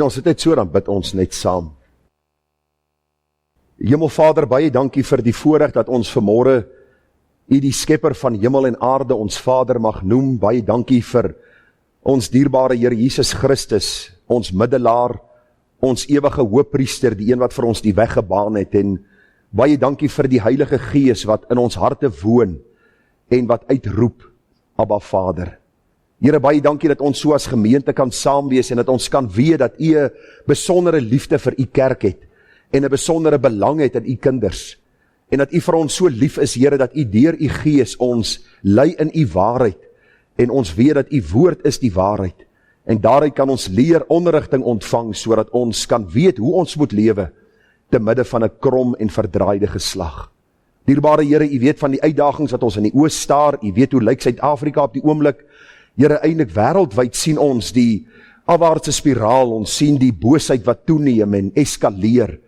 Vriende, ons sit net so, dan bid ons net saam. Hemelvader, baie dankie vir die voorreg dat ons vanmôre U die skepper van hemel en aarde ons Vader mag noem. Baie dankie vir ons dierbare Here Jesus Christus, ons middelaar, ons ewige hoëpriester, die een wat vir ons die weg gebaan het, en baie dankie vir die Heilige Gees wat in ons harte woon en wat uitroep, Abba Vader. Here, baie dankie dat ons so as gemeente kan saam wees en dat ons kan weet dat U 'n besondere liefde vir U kerk het en 'n besondere belang het in U kinders. En dat U vir ons so lief is, Here, dat U deur U Gees ons lei in U waarheid. En ons weet dat U woord is die waarheid. En daaruit kan ons leer onderrigting ontvang, sodat ons kan weet hoe ons moet lewe, te midde van 'n krom en verdraaide geslag. Dierbare Here, U weet van die uitdagings wat ons in die oos staar, U weet hoe lyk Suid-Afrika op die oomblik. Here, eintlik wêreldwyd sien ons die afwaartse spiraal, ons sien die boosheid wat toeneem en eskaleer.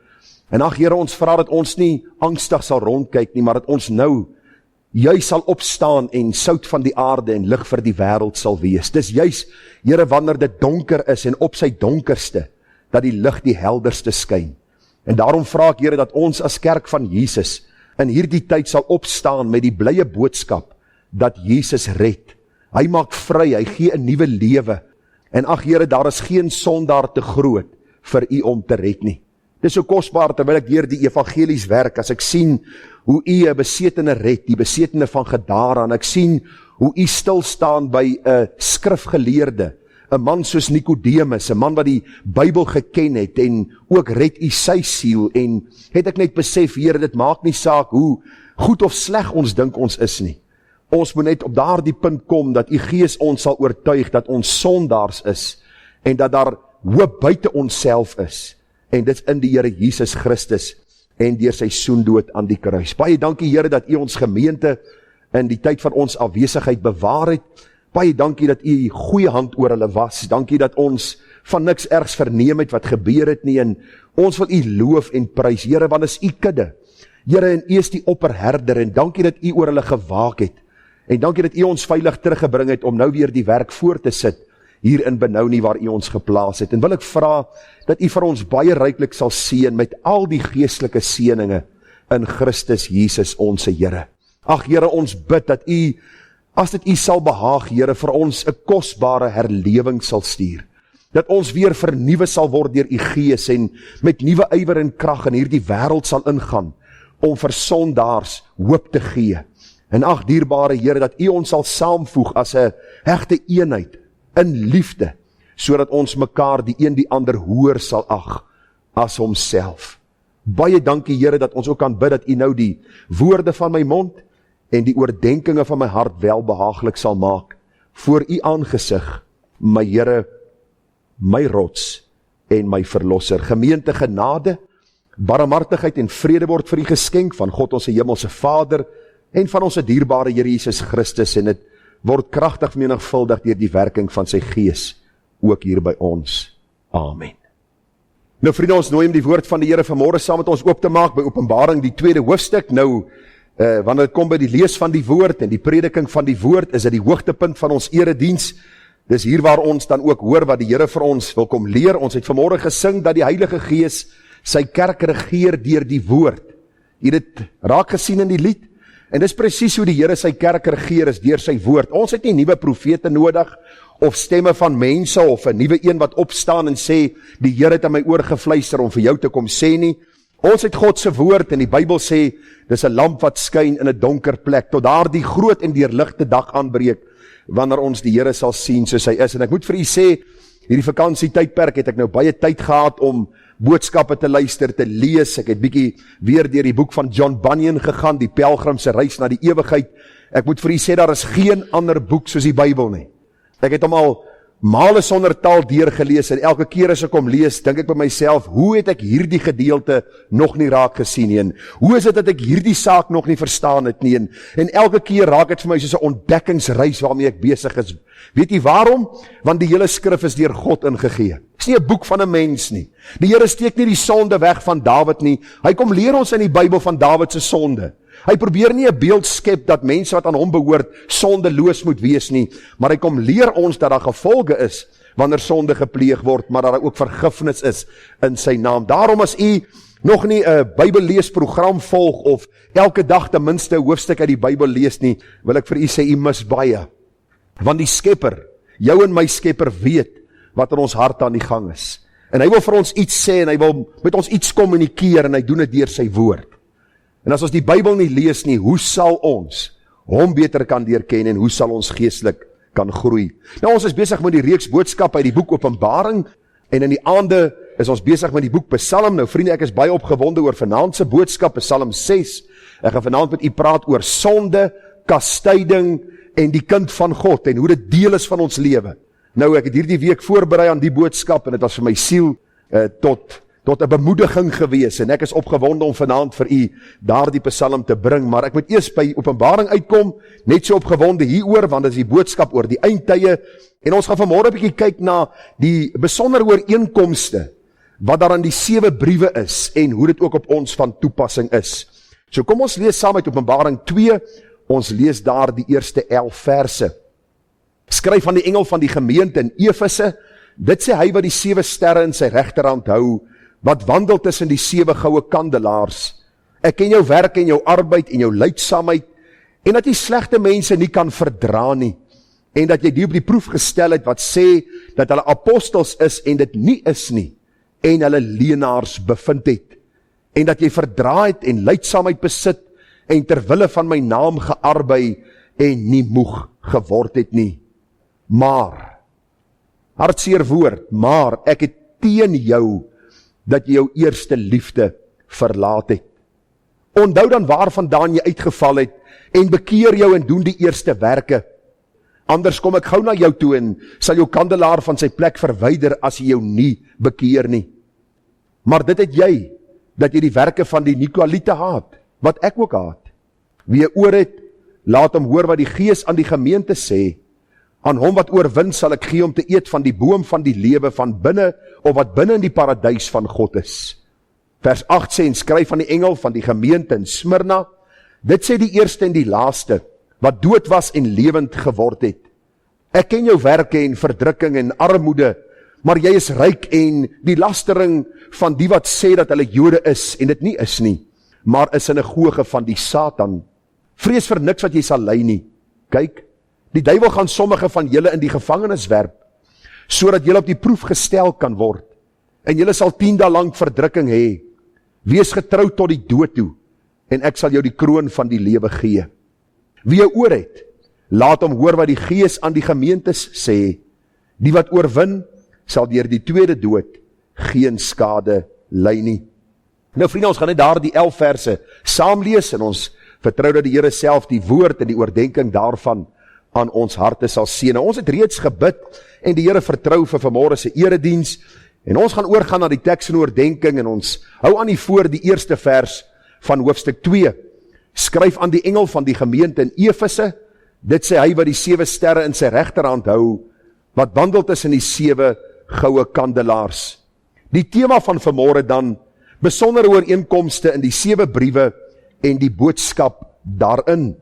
En ag Here, ons vra dat ons nie angstig sal rondkyk nie, maar dat ons nou juis sal opstaan en sout van die aarde en lig vir die wêreld sal wees. Dis juis, Here, wanneer dit donker is en op sy donkerste, dat die lig die helderste skyn. En daarom vra ek, Here, dat ons as kerk van Jesus in hierdie tyd sal opstaan met die blye boodskap dat Jesus red. Hy maak vry, hy gee 'n nuwe lewe. En ag Here, daar is geen sondaar te groot vir U om te red nie. Dit is so kosbaar terwyl ek deur die evangelies werk, as ek sien hoe U 'n besetene red, die besetene van Gadara, en ek sien hoe U stil staan by 'n skrifgeleerde, 'n man soos Nikodemus, 'n man wat die Bybel geken het, en ook red U sy siel, en het ek net besef, Here, dit maak nie saak hoe goed of sleg ons dink ons is nie. Ons moet net op daardie punt kom, dat U Gees ons sal oortuig, dat ons sondaars is, en dat daar hoop buite onsself is, en dit is in die Here Jesus Christus, en deur sy soendood aan die kruis. Baie dankie, Here, dat U ons gemeente in die tyd van ons afwesigheid bewaar het. Baie dankie dat U goeie hand oor hulle was. Dankie dat ons van niks ergs verneem het wat gebeur het nie, en ons wil U loof en prys, Here, want is U kudde. Here, en U is die opperherder, en dankie dat U oor hulle gewaak het, en dankie dat U ons veilig teruggebring het om nou weer die werk voor te sit, hier in Benoni waar U ons geplaas het. En wil ek vra dat U vir ons baie ryklik sal seën met al die geestelike seëninge in Christus Jesus ons Here. Ag Here, ons bid dat U, as dit U sal behaag, Here, vir ons 'n kosbare herlewing sal stuur. Dat ons weer vernuwe sal word deur U Gees en met nuwe ywer en krag in hierdie wêreld sal ingaan om vir sondaars hoop te gee. En ag dierbare Here, dat U ons sal saamvoeg as 'n hegte eenheid in liefde, sodat ons mekaar die een die ander hoër sal ag as homself. Baie dankie Here, dat ons ook kan bid dat U nou die woorde van my mond en die oordenkinge van my hart welbehaaglik sal maak voor U aangesig, my Here, my rots en my verlosser. Gemeente, genade, barmhartigheid en vrede word vir U geskenk van God ons hemelse Vader en van ons dierbare Here Jesus Christus, en dit word kragtig vermenigvuldig deur die werking van sy Gees ook hier by ons. Amen. Nou vriende, ons nooi om die woord van die Here vanmôre saam met ons oop te maak by Openbaring die 2de hoofstuk. Nou wanneer dit kom by die lees van die woord en die prediking van die woord, is dit die hoogtepunt van ons erediens. Dis hier waar ons dan ook hoor wat die Here vir ons wil kom leer. Ons het vanmôre gesing dat die Heilige Gees sy kerk regeer deur die woord. Jy het dit raak gesien in die lied. En dis presies hoe die Here sy kerk regeer, is deur sy woord. Ons het nie nuwe profete nodig, of stemme van mense, of 'n nuwe een wat opstaan en sê, die Here het in my oor gefluister om vir jou te kom sê nie. Ons het God se woord, en die Bybel sê, dis 'n lamp wat skyn in 'n donker plek, tot daar die groot en deurligte dag aanbreek, wanneer ons die Here sal sien soos hy is. En ek moet vir u sê, hierdie vakansietydperk het ek nou baie tyd gehad om boodskappe te luister, te lees. Ek het bietjie weer deur die boek van John Bunyan gegaan, die pelgrim se reis na die ewigheid. Ek moet vir u sê, daar is geen ander boek soos die Bybel nie. Ek het hom al male sonder taal deurgelees, en elke keer as ek hom lees, dink ek by myself, hoe het ek hierdie gedeelte nog nie raak gesien nie, en hoe is dit dat ek hierdie saak nog nie verstaan het nie, en elke keer raak het vir my soos 'n ontdekkingsreis waarmee ek besig is. Weet jy waarom? Want die hele skrif is deur God ingegee. Dit is nie 'n boek van 'n mens nie. Die Here steek nie die sonde weg van Dawid nie. Hy kom leer ons in die Bybel van Dawid se sonde. Hy probeer nie 'n beeld skep dat mense wat aan hom behoort sondeloos moet wees nie, maar hy kom leer ons dat daar gevolge is wanneer sonde gepleeg word, maar dat daar ook vergifnis is in sy naam. Daarom as u nog nie 'n Bybelleesprogram volg of elke dag ten minste 'n hoofstuk uit die Bybel lees nie, wil ek vir u sê u mis baie. Want die Skepper, jou en my Skepper weet wat in ons hart aan die gang is. En hy wil vir ons iets sê en hy wil met ons iets kommunikeer en hy doen dit deur sy woord. En as ons die Bybel nie lees nie, hoe sal ons hom beter kan deurken en hoe sal ons geestelik kan groei? Nou ons is besig met die reeks boodskappe uit die boek Openbaring en in die aande is ons besig met die boek Psalm. Nou vriende, ek is baie opgewonde oor vanaand se boodskap, Psalm 6. Ek gaan vanaand met u praat oor sonde, kastyding en die kind van God en hoe dit deel is van ons lewe. Nou ek het hierdie week voorberei aan die boodskap en dit was vir my siel tot 'n bemoediging gewees en ek is opgewonde om vanaand vir u daardie Psalm te bring, maar ek moet eers by Openbaring uitkom, net so opgewonde hieroor, want dit is die boodskap oor die eindtye en ons gaan vanmôre 'n bietjie kyk na die besondere ooreenkomste wat daar in die 7 briewe is en hoe dit ook op ons van toepassing is. So kom ons lees saam uit Openbaring 2, ons lees daar die eerste 11 verse. Skryf aan die engel van die gemeente in Efese, dit sê hy wat die 7 sterre in sy regterhand hou, wat wandel tussen die 7 goue kandelaars. Ek ken jou werk en jou arbeid en jou lydsaamheid, en dat jy slegte mense nie kan verdra nie, en dat jy die op die proef gestel het wat sê dat hulle apostels is en dit nie is nie, en hulle leenaars bevind het, en dat jy verdra het en lydsaamheid besit, en terwille van my naam gearbei en nie moeg geword het nie. Maar, hartseer woord, maar ek het teen jou dat jy jou eerste liefde verlaat het. Onthou dan waarvandaan jy uitgeval het en bekeer jou en doen die eerste werke. Anders kom ek gou na jou toe en sal jou kandelaar van sy plek verwyder as jy jou nie bekeer nie. Maar dit het jy, dat jy die werke van die Nikolaïte haat, wat ek ook haat. Wie 'n oor het, laat hom hoor wat die Gees aan die gemeente sê. Aan hom wat oorwin sal ek gee om te eet van die boom van die lewe van binne, of wat binne in die paradys van God is. Vers 8 sê, en skryf aan die engel van die gemeente in Smyrna, dit sê die eerste en die laaste, wat dood was en lewend geword het. Ek ken jou werke en verdrukking en armoede, maar jy is ryk en die lastering van die wat sê dat hulle Jode is en dit nie is nie, maar is sinagoge van die Satan. Vrees vir niks wat jy sal ly nie. Kyk, die duiwel gaan sommige van julle in die gevangenis werp, sodat julle op die proef gestel kan word, en julle sal 10 dae lank verdrukking hê. Wees getrou tot die dood toe, en ek sal jou die kroon van die lewe gee. Wie 'n oor het, laat hom hoor wat die Gees aan die gemeentes sê. Die wat oorwin, sal deur die tweede dood geen skade ly nie. Nou vriende, ons gaan net daar die 11 verse saam lees, en ons vertrou dat die Here self die woord en die oordenking daarvan aan ons harte sal seën. Ons het reeds gebid en die Here vertrou vir vanmôre se erediens en ons gaan oorgaan na die teks en oordenking en ons hou aan die voor die eerste vers van hoofstuk 2. Skryf aan die engel van die gemeente in Efese, dit sê hy wat die 7 sterre in sy regterhand hou, wat wandel tussen die 7 goue kandelaars. Die tema van vanmôre dan, besondere ooreenkomste in die 7 briewe en die boodskap daarin.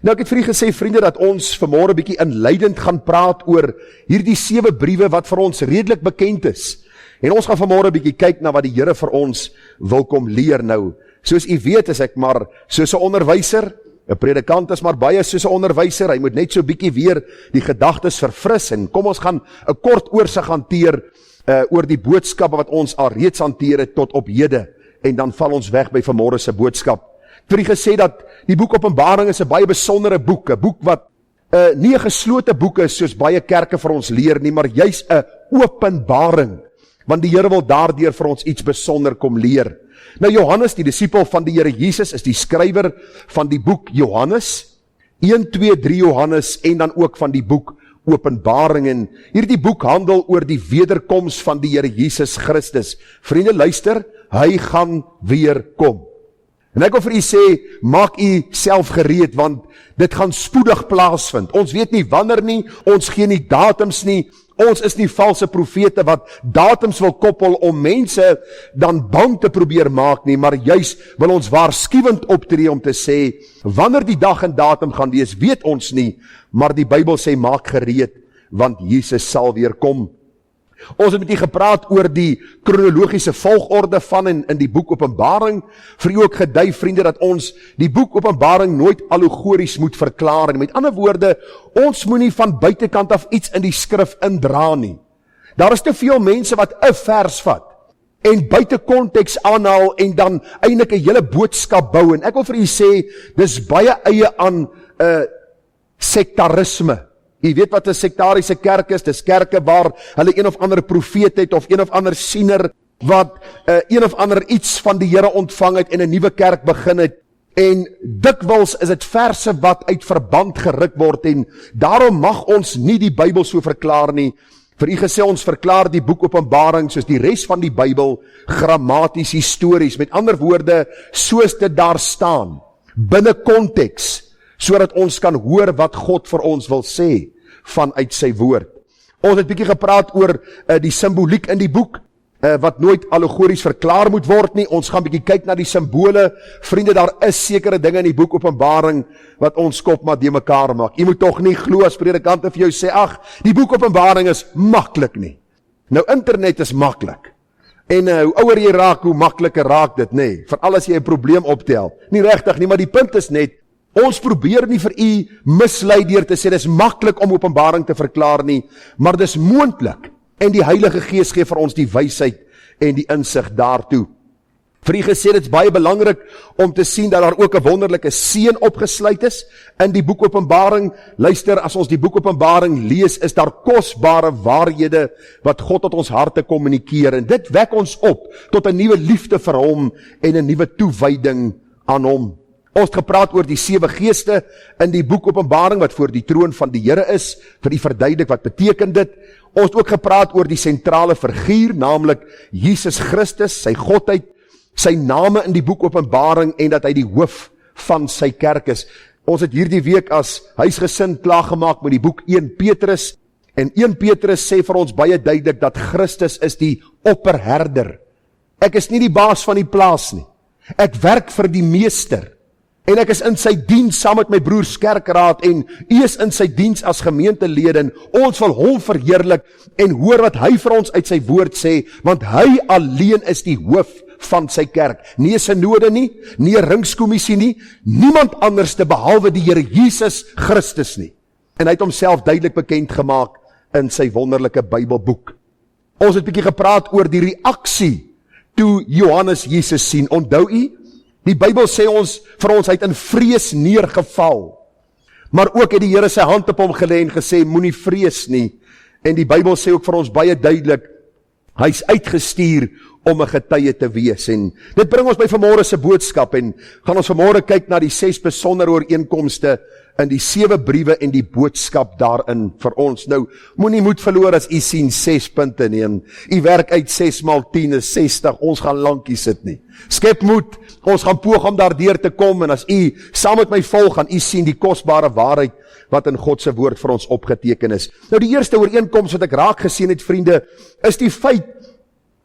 Nou ek het vir u gesê vriende dat ons vanmôre bietjie inleidend gaan praat oor hierdie 7 briewe wat vir ons redelik bekend is. En ons gaan vanmôre bietjie kyk na wat die Here vir ons wil kom leer nou. Soos u weet is ek maar soos 'n onderwyser, 'n predikant is maar baie soos 'n onderwyser, hy moet net so bietjie weer die gedagtes verfris en kom ons gaan 'n kort oorsig hanteer oor die boodskappe wat ons al reeds hanteer het tot op hede en dan val ons weg by vanmôre se boodskap. Ek het gesê dat die boek Openbaring is 'n baie besondere boek, 'n boek wat nie 'n geslote boek is soos baie kerke vir ons leer nie, maar juis 'n openbaring, want die Here wil daardeur vir ons iets besonder kom leer. Nou Johannes, die disipel van die Here Jesus, is die skrywer van die boek Johannes, 1, 2, 3 Johannes en dan ook van die boek Openbaring. En hierdie boek handel oor die wederkoms van die Here Jesus Christus. Vriende, luister, hy gaan weer kom. En ek wil vir u sê, maak u self gereed, want dit gaan spoedig plaasvind. Ons weet nie wanneer nie, ons gee nie datums nie, ons is nie valse profete wat datums wil koppel om mense dan bang te probeer maak nie, maar juis wil ons waarskuwend optree om te sê, wanneer die dag en datum gaan wees, weet ons nie, maar die Bybel sê, maak gereed, want Jesus sal weer kom. Ons het met u gepraat oor die kronologiese volgorde van in die boek Openbaring. Vir u ook gedui, vriende, dat ons die boek Openbaring nooit allegories moet verklaar. En met ander woorde, ons moet nie van buitekant af iets in die skrif indra nie. Daar is te veel mense wat 'n vers vat en buite konteks aanhaal en dan eintlik 'n hele boodskap bou. En ek wil vir u sê, dis baie eie aan sektarisme. Jy weet wat 'n sektariese kerk is, dis kerke waar hulle een of ander profeet het, of een of ander siener, wat een of ander iets van die Here ontvang het, en 'n nuwe kerk begin het, en dikwels is dit verse wat uit verband geruk word, en daarom mag ons nie die Bybel so verklaar nie. Vir u gesê, ons verklaar die boek Openbaring, soos die res van die Bybel, grammaties, histories, met ander woorde, soos dit daar staan, binne konteks, sodat ons kan hoor wat God vir ons wil sê vanuit sy woord. Ons het bietjie gepraat oor die simboliek in die boek, wat nooit allegories verklaar moet word nie. Ons gaan bietjie kyk na die simbole. Vriende, daar is sekere dinge in die boek Openbaring wat ons kop maar de mekaar maak. Jy moet tog nie glo as predikante vir jou sê, ag, die boek Openbaring is maklik nie. Nou, internet is maklik. En hoe ouer jy raak, hoe makliker raak dit, nê? Veral as jy 'n probleem optel. Nie regtig nie, maar die punt is net, ons probeer nie vir u mislei deur te sê, dis maklik om Openbaring te verklaar nie, maar dis moontlik. En die Heilige Gees gee vir ons die wysheid en die insig daartoe. Vir u gesê, dit is baie belangrik om te sien dat daar ook 'n wonderlike seën opgesluit is in die boek Openbaring. Luister, as ons die boek Openbaring lees, is daar kosbare waarhede wat God tot ons harte kommunikeer, en dit wek ons op tot 'n nuwe liefde vir hom en 'n nuwe toewyding aan hom. Ons het gepraat oor die 7 geeste in die boek Openbaring wat voor die troon van die Here is, vir die verduidelik wat beteken dit. Ons het ook gepraat oor die sentrale figuur, naamlik Jesus Christus, sy godheid, sy name in die boek Openbaring en dat hy die hoof van sy kerk is. Ons het hierdie week as huisgesin klaargemaak met die boek 1 Petrus, en 1 Petrus sê vir ons baie duidelik dat Christus is die opperherder. Ek is nie die baas van die plaas nie. Ek werk vir die meester. En ek is in sy diens saam met my broers kerkraad, en u is in sy diens as gemeentelede, en ons wil hom verheerlik en hoor wat hy vir ons uit sy woord sê, want hy alleen is die hoof van sy kerk. Nie 'n synode nie, nie 'n ringskommissie nie, niemand anders te behalwe die Here Jesus Christus nie. En hy het homself duidelik bekend gemaak in sy wonderlike Bybelboek. Ons het 'n bietjie gepraat oor die reaksie toe Johannes Jesus sien. Onthou u? Die Bybel sê vir ons, hy het in vrees neergeval. Maar ook het die Here sy hand op hom gelê en gesê, moenie vrees nie. En die Bybel sê ook vir ons baie duidelik, hy's uitgestuur om 'n getuie te wees. En dit bring ons by vanmôre se boodskap, en gaan ons vanmôre kyk na die 6 besondere ooreenkomste in die 7 briewe en die boodskap daarin vir ons. Nou, moenie moed verloor as u sien 6 punte neem. U werk uit 6 maal 10 is 60, ons gaan lankie sit nie. Skep moed, ons gaan poog om daardeur te kom, en as u saam met my volg, gaan u sien die kosbare waarheid wat in God se woord vir ons opgeteken is. Nou, die eerste ooreenkoms wat ek raak gesien het, vriende, is die feit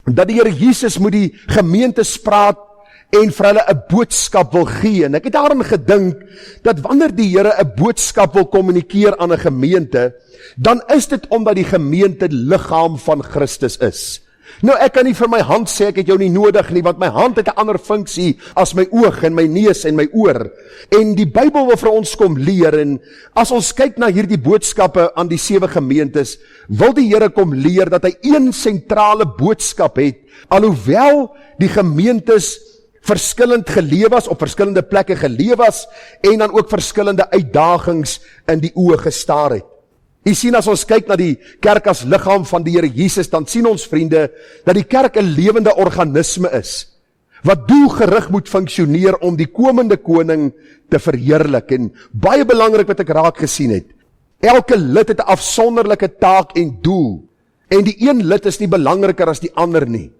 dat die Here Jesus moet die gemeentes praat en vir hulle 'n boodskap wil gee. En ek het daaraan gedink dat wanneer die Here 'n boodskap wil kommunikeer aan 'n gemeente, dan is dit omdat die gemeente liggaam van Christus is. Nou, ek kan nie vir my hand sê ek het jou nie nodig nie, want my hand het 'n ander funksie as my oog en my neus en my oor. En die Bybel wil vir ons kom leer, en as ons kyk na hierdie boodskappe aan die 7 gemeentes, wil die Here kom leer dat hy een sentrale boodskap het, alhoewel die gemeentes verskillend geleef was, op verskillende plekke geleef was, en dan ook verskillende uitdagings in die oë gestaar het. Jy sien, as ons kyk na die kerk as liggaam van die Here Jesus, dan sien ons, vriende, dat die kerk 'n lewende organisme is, wat doelgerig moet funksioneer om die komende koning te verheerlik. En baie belangrik wat ek raak gesien het, elke lid het 'n afsonderlike taak en doel, en die een lid is nie belangriker as die ander nie.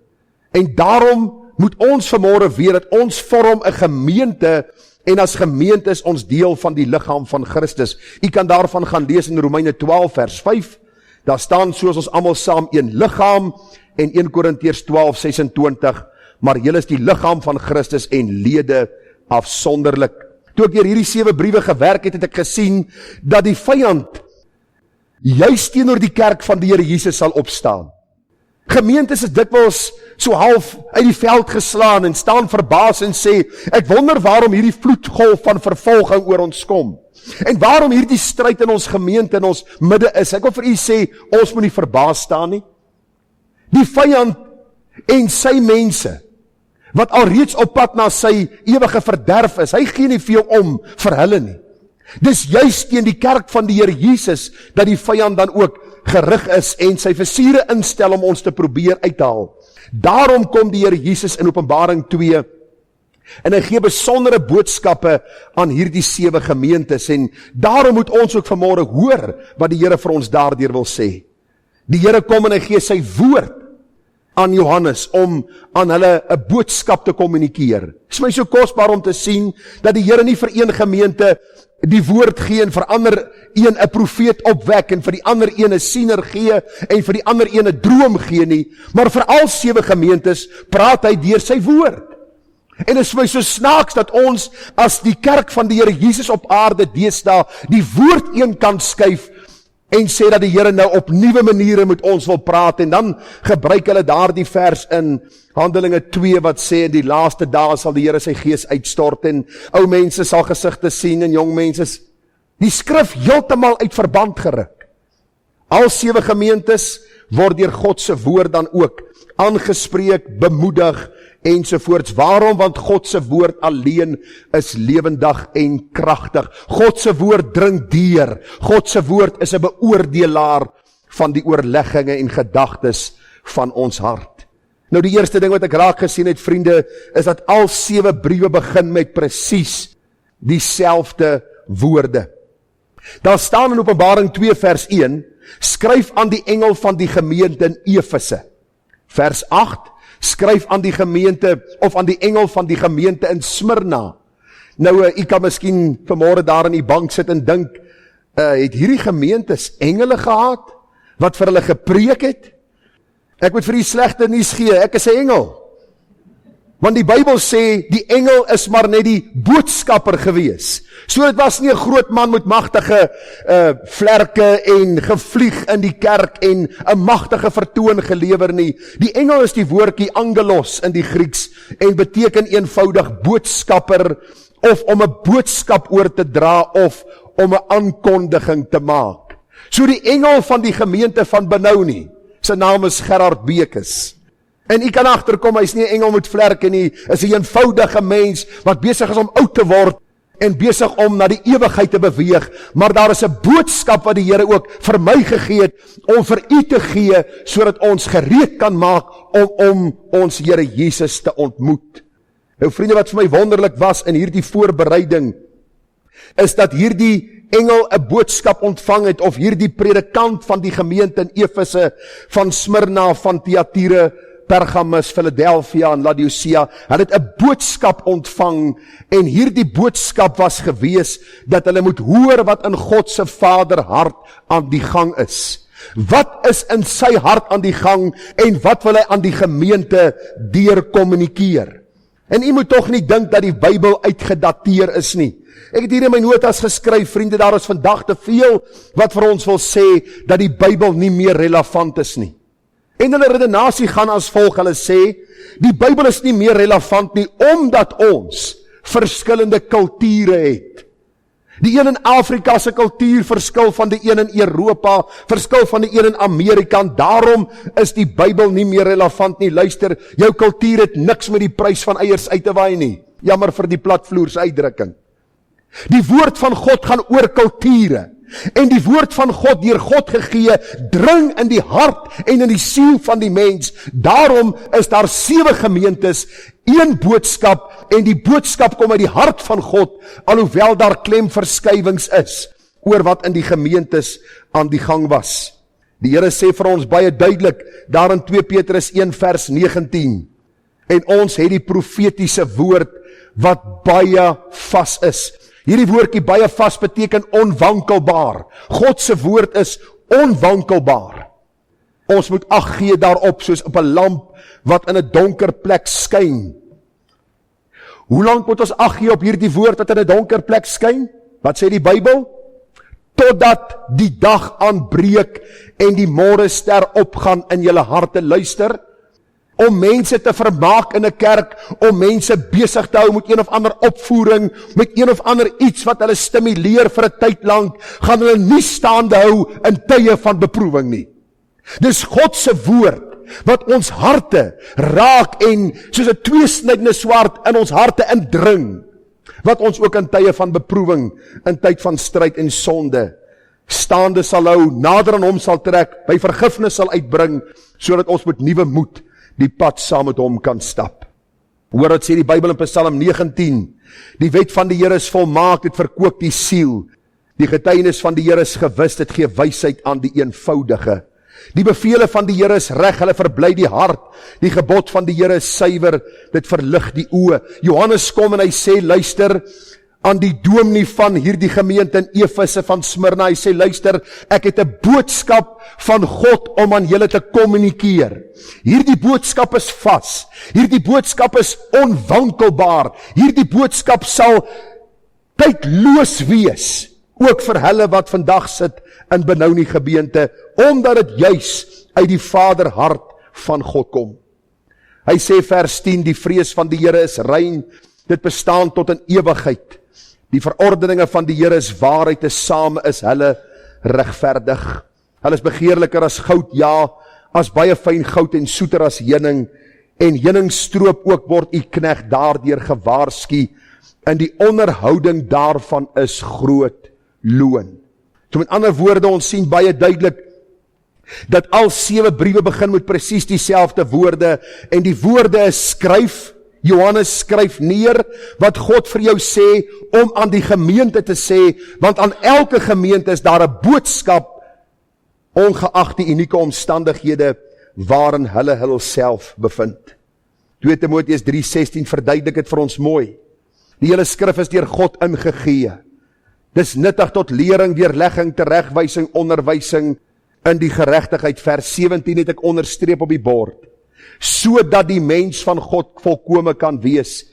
En daarom moet ons vanmôre weet dat ons vorm 'n gemeente, en as gemeente is ons deel van die liggaam van Christus. U kan daarvan gaan lees in Romeine 12 vers 5. Daar staan, soos ons almal saam een liggaam, en 1 Korintiërs 12:26, maar julle is die liggaam van Christus en lede afsonderlik. Toe ek deur hierdie 7 briewe gewerk het, het ek gesien dat die vyand juis teenoor die kerk van die Here Jesus sal opstaan. Gemeentes is dikwels so half uit die veld geslaan en staan verbaas en sê, ek wonder waarom hierdie vloedgolf van vervolging oor ons kom. En waarom hierdie stryd in ons gemeente, in ons midde is. Ek wil vir u sê, ons moet nie verbaas staan nie. Die vyand en sy mense, wat alreeds op pad na sy ewige verderf is, hy gee nie veel om vir hulle nie. Dis juist teen die kerk van die Here Jesus, dat die vyand dan ook gerig is en sy visiere instel om ons te probeer uithaal. Daarom kom die Here Jesus in Openbaring 2 en hy gee besondere boodskappe aan hierdie 7 gemeentes en daarom moet ons ook vanmôre hoor wat die Here vir ons daardeur wil sê. Die Here kom en hy gee sy woord aan Johannes om aan hulle 'n boodskap te kommunikeer. Dit is my so kosbaar om te sien dat die Here nie vir een gemeente die woord gee en vir ander een 'n profeet opwek en vir die ander een 'n siener gee en vir die ander een 'n droom gee nie, maar vir al 7 gemeentes praat hy deur sy woord. En dit is my so snaaks dat ons as die kerk van die Here Jesus op aarde deesdae die woord een kant skuif en sê dat die Here nou op nuwe maniere met ons wil praat en dan gebruik hulle daardie vers in Handelinge 2 wat sê in die laaste dae sal die Here sy gees uitstort en ou mense sal gesigte sien en jong mense die skrif heeltemal uit verband geruk. Al 7 gemeentes word deur God se woord dan ook aangespreek, bemoedig ensovoorts. Waarom? Want God se woord alleen is lewendig en kragtig. God se woord dring deur. God se woord is 'n beoordelaar van die oorlegginge en gedagtes van ons hart. Nou die eerste ding wat ek raak gesien het, vriende, is dat al 7 briewe begin met presies dieselfde woorde. Daar staan in Openbaring 2 vers 1, skryf aan die engel van die gemeente in Efese. Vers 8, skryf aan die gemeente, of aan die engel van die gemeente in Smyrna. Nou, u kan miskien vanmôre daar in die bank sit en dink, het hierdie gemeentes engele gehad, wat vir hulle gepreek het? Ek moet vir u slegte nuus gee, ek is 'n engel. Want die Bybel sê, die engel is maar net die boodskapper gewees. So dit was nie 'n groot man met magtige vlerke en gevlieg in die kerk en 'n magtige vertoon gelewer nie. Die engel is die woordjie angelos in die Grieks en beteken eenvoudig boodskapper of om 'n boodskap oor te dra of om 'n aankondiging te maak. So die engel van die gemeente van Benoni, sy naam is Gerard Bekes. En u kan agterkom, hy is nie 'n engel met vlerke nie, is 'n eenvoudige mens wat besig is om oud te word en besig om na die ewigheid te beweeg, maar daar is 'n boodskap wat die Here ook vir my gegee het om vir u te gee sodat ons gereed kan maak om ons Here Jesus te ontmoet. Nou vriende, wat vir my wonderlik was in hierdie voorbereiding is dat hierdie engel 'n boodskap ontvang het, of hierdie predikant van die gemeente in Efese, van Smyrna, van Thyatira, Pergamus, Philadelphia en Laodicea, hulle het 'n boodskap ontvang en hierdie boodskap was gewees dat hulle moet hoor wat in God se Vader hart aan die gang is. Wat is in sy hart aan die gang en wat wil hy aan die gemeente deur kommunikeer? En u moet tog nie dink dat die Bybel uitgedateer is nie. Ek het hier in my notas geskryf, vriende, daar is vandag te veel wat vir ons wil sê dat die Bybel nie meer relevant is nie. En hulle redenasie gaan as volg, hulle sê, die Bybel is nie meer relevant nie, omdat ons verskillende kulture het. Die een in Afrika se kultuur verskil van die een in Europa, verskil van die een in Amerika, en daarom is die Bybel nie meer relevant nie. Luister, jou kultuur het niks met die prys van eiers uit te waai nie. Jammer vir die platvloerse uitdrukking. Die woord van God gaan oor kulture. En die woord van God, deur God gegee, dring in die hart en in die siel van die mens. Daarom is daar 7 gemeentes, 1 boodskap, en die boodskap kom uit die hart van God, alhoewel daar klemverskywings is, oor wat in die gemeentes aan die gang was. Die Here sê vir ons baie duidelik, daar in 2 Petrus 1 vers 19, en ons het die profetiese woord, wat baie vas is. Hierdie woordjie baie vas beteken onwankelbaar. God se woord is onwankelbaar. Ons moet ag gee daarop soos op 'n lamp wat in 'n donker plek skyn. Hoe lank moet ons ag gee op hierdie woord wat in 'n donker plek skyn? Wat sê die Bybel? totdat die dag aanbreek en die môrester opgaan in julle harte. Luister, om mense te vermaak in 'n kerk, om mense besig te hou met een of ander opvoering, met een of ander iets wat hulle stimuleer vir 'n tyd lank, gaan hulle nie staande hou in tye van beproewing nie. Dis God se woord wat ons harte raak en soos 'n tweesnydende swaard in ons harte indring, wat ons ook in tye van beproewing, in tyd van stryd en sonde, staande sal hou, nader aan hom sal trek, by vergifnis sal uitbring, sodat ons met nuwe moed die pad saam met hom kan stap. Hoor wat sê die Bybel in Psalm 19, die wet van die Here is volmaak, dit verkoop die siel. Die getuienis van die Here is gewis, dit gee wysheid aan die eenvoudige. Die bevele van die Here is reg, hulle verbly die hart. Die gebod van die Here is suiwer, dit verlig die oë. Johannes kom en hy sê, luister, aan die dominee van hierdie gemeente in Efese van Smyrna, hy sê, luister, ek het 'n boodskap van God om aan julle te kommunikeer. Hierdie boodskap is vas, hierdie boodskap is onwankelbaar, hierdie boodskap sal tydloos wees, ook vir hulle wat vandag sit in Benoni gemeente, omdat dit juis uit die Vaderhart van God kom. Hy sê vers 10, die vrees van die Here is rein, dit bestaan tot in ewigheid. Die verordeninge van die Here is waarheid, tesame is hulle regverdig. Hulle is begeerliker as goud, ja, as baie fyn goud en soeter as heuning, en heuningstroop ook word u knegt daardeur gewaarsku, en die onderhouding daarvan is groot loon. So met ander woorde, ons sien baie duidelik, dat al 7 briewe begin met presies dieselfde woorde, en die woorde is skryf, Johannes skryf neer, wat God vir jou sê, om aan die gemeente te sê, want aan elke gemeente is daar 'n boodskap, ongeag die unieke omstandighede, waarin hulle hulself bevind. 2 Timoteus 3:16 verduidelik dit vir ons mooi. Die hele skrif is deur God ingegee. Dis nuttig tot lering, weerlegging, teregwysing, onderwysing in die geregtigheid. Vers 17 het ek onderstreep op die bord. Sodat die mens van God volkome kan wees,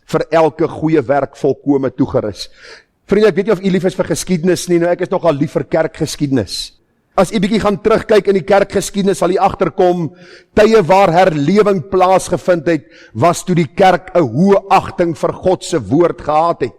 vir elke goeie werk volkome toegerus. Vriende, ek weet nie of u lief is vir geskiedenis nie, nou ek is nogal lief vir kerkgeskiedenis. As u bietjie gaan terugkyk in die kerkgeskiedenis, sal u agterkom, tye waar herlewing plaasgevind het, was toe die kerk 'n hoë agting vir God se woord gehad het.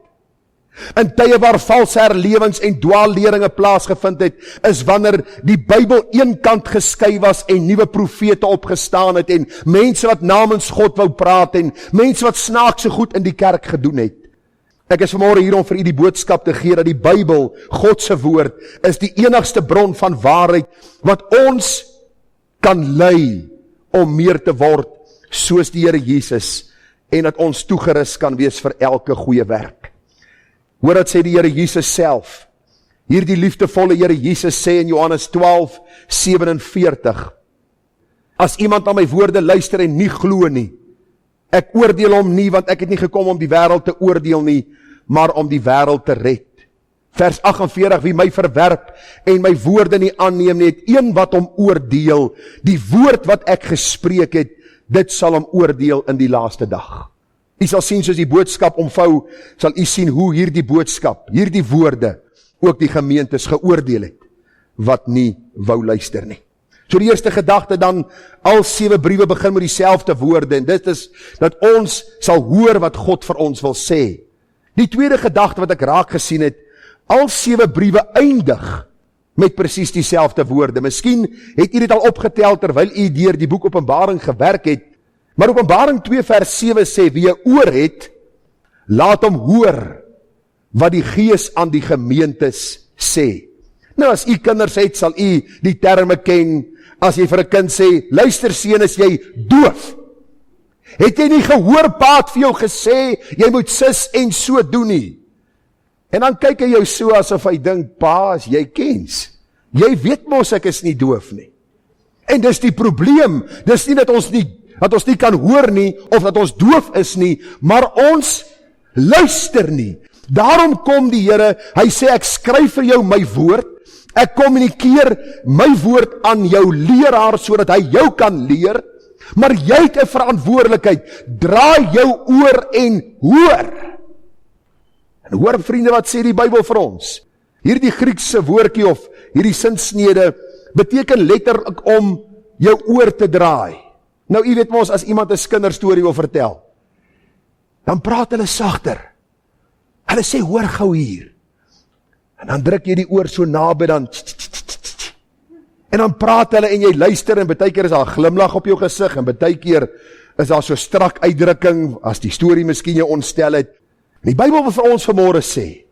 In tye waar valse herlewings en dwaalleringe plaasgevind het, is wanneer die Bybel eenkant geskei was en nuwe profete opgestaan het en mense wat namens God wou praat en mense wat snaakse goed in die kerk gedoen het. Ek is vanmôre hier om vir u die boodskap te gee dat die Bybel, God se woord, is die enigste bron van waarheid wat ons kan lei om meer te word soos die Here Jesus en dat ons toegerus kan wees vir elke goeie werk. Hoor wat sê die Here Jesus self. Hierdie liefdevolle Here Jesus sê in Johannes 12:47. As iemand na my woorde luister en nie glo nie, ek oordeel hom nie, want ek het nie gekom om die wêreld te oordeel nie, maar om die wêreld te red. Vers 48, wie my verwerp en my woorde nie aanneem nie, het een wat hom oordeel. Die woord wat ek gespreek het, dit sal hom oordeel in die laaste dag. U sal sien soos die boodskap omvou, sal u sien hoe hierdie boodskap, hierdie woorde, ook die gemeentes geoordeel het, wat nie wou luister nie. So die eerste gedagte dan, al 7 briewe begin met dieselfde woorde, en dit is, dat ons sal hoor wat God vir ons wil sê. Die tweede gedagte wat ek raak gesien het, al 7 briewe eindig met presies dieselfde woorde. Miskien het u dit al opgetel terwyl u deur die boek Openbaring gewerk het, maar Openbaring 2 vers 7 sê, wie 'n oor het, laat hom hoor wat die Gees aan die gemeentes sê. Nou as u kinders het, sal u die terme ken, as jy vir 'n kind sê, luister seun, is jy doof? Het jy nie gehoor, pa het vir jou gesê, jy moet sis en so doen nie? En dan kyk hy jou so, asof hy dink, pa, as jy kens, jy weet mos ek is nie doof nie. En dis die probleem, dis nie dat ons nie kan hoor nie, of dat ons doof is nie, maar ons luister nie. Daarom kom die Here, hy sê, ek skryf vir jou my woord, ek kommunikeer my woord aan jou leraar, sodat hy jou kan leer, maar jy het 'n verantwoordelikheid, draai jou oor en hoor. En hoor vriende, wat sê die Bybel vir ons? Hierdie Griekse woordjie of hierdie sinsnede beteken letterlik om jou oor te draai. Nou, jy weet mos, as iemand 'n kinderstorie wil vertel, dan praat hulle sagter. Hulle sê, hoor gou hier. En dan druk jy die oor so naby, dan en dan praat hulle en jy luister en baie keer is daar 'n glimlag op jou gesig en baie keer is daar so strak uitdrukking as die storie miskien jou ontstel het. En die Bybel wil vir ons vanmôre sê,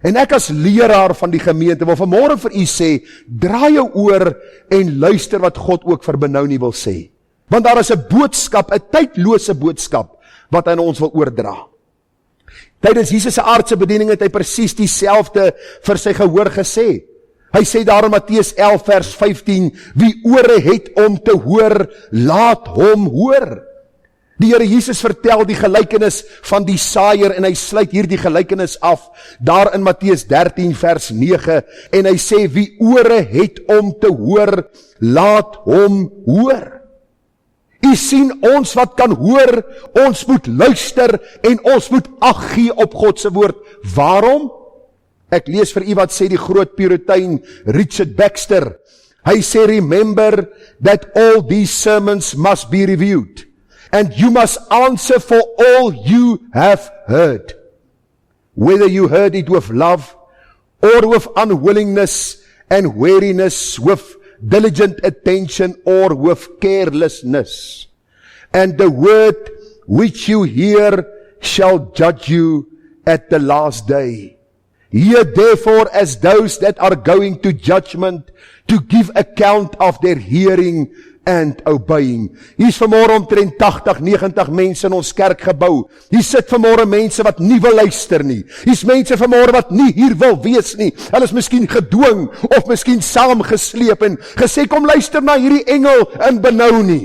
en ek as leraar van die gemeente wil vanmôre vir u sê, draai jou oor en luister wat God ook vir Benoni wil sê. Want daar is 'n boodskap, 'n tydlose boodskap wat hy aan ons wil oordra. Tydens Jesus se aardse bediening het hy presies dieselfde vir sy gehoor gesê. Hy sê daar in Matteus 11 vers 15, wie ore het om te hoor, laat hom hoor. Die Here Jesus vertel die gelykenis van die saaier en hy sluit hierdie gelykenis af daar in Matteus 13 vers 9 en hy sê wie ore het om te hoor, laat hom hoor. U sien, ons wat kan hoor, ons moet luister en ons moet ag gee op God se woord. Waarom? Ek lees vir u wat sê die groot Puritein Richard Baxter. Hy sê, remember that all these sermons must be reviewed and you must answer for all you have heard. Whether you heard it with love or with unwillingness and weariness, with diligent attention or with carelessness. And the word which you hear shall judge you at the last day. Hear therefore as those that are going to judgment to give account of their hearing and obeying. Hier is vanmôre omtrent 80, 90 mense in ons kerkgebou. Hier sit vanmôre mense wat nie wil luister nie. Hier is mense vanmôre wat nie hier wil wees nie. Hulle is miskien gedwing of miskien saamgesleep en gesê kom luister na hierdie engel in Benoni.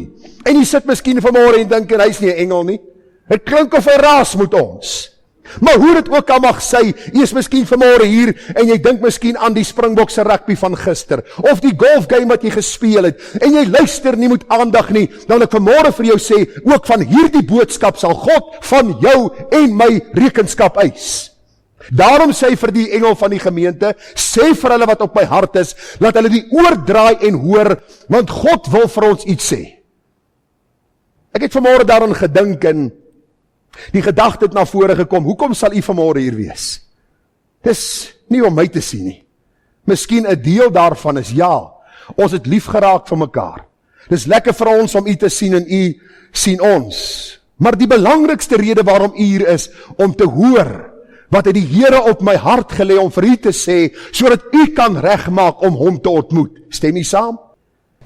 En jy sit miskien vanmôre en dink hy's nie 'n engel nie. Dit klink of hy raas met ons. Maar hoe dit ook al mag sy, jy is miskien vanmôre hier en jy dink miskien aan die Springbokse rugby van gister of die golfgame wat jy gespeel het en jy luister nie met aandag nie, dan wil ek vanmôre vir jou sê, ook van hierdie boodskap sal God van jou en my rekenskap eis. Daarom sê hy vir die engel van die gemeente, sê vir hulle wat op my hart is, laat hulle die oor draai en hoor, want God wil vir ons iets sê. Ek het vanmôre daaraan gedink en die gedagte het na vore gekom, hoekom sal u vanmôre hier wees? Dis nie om my te sien nie. Miskien 'n deel daarvan is ja, ons het lief geraak vir mekaar. Dis lekker vir ons om u te sien en u sien ons. Maar die belangrikste rede waarom u hier is, om te hoor wat het die Here op my hart gelê om vir u te sê, sodat u kan regmaak om hom te ontmoet. Stem u saam?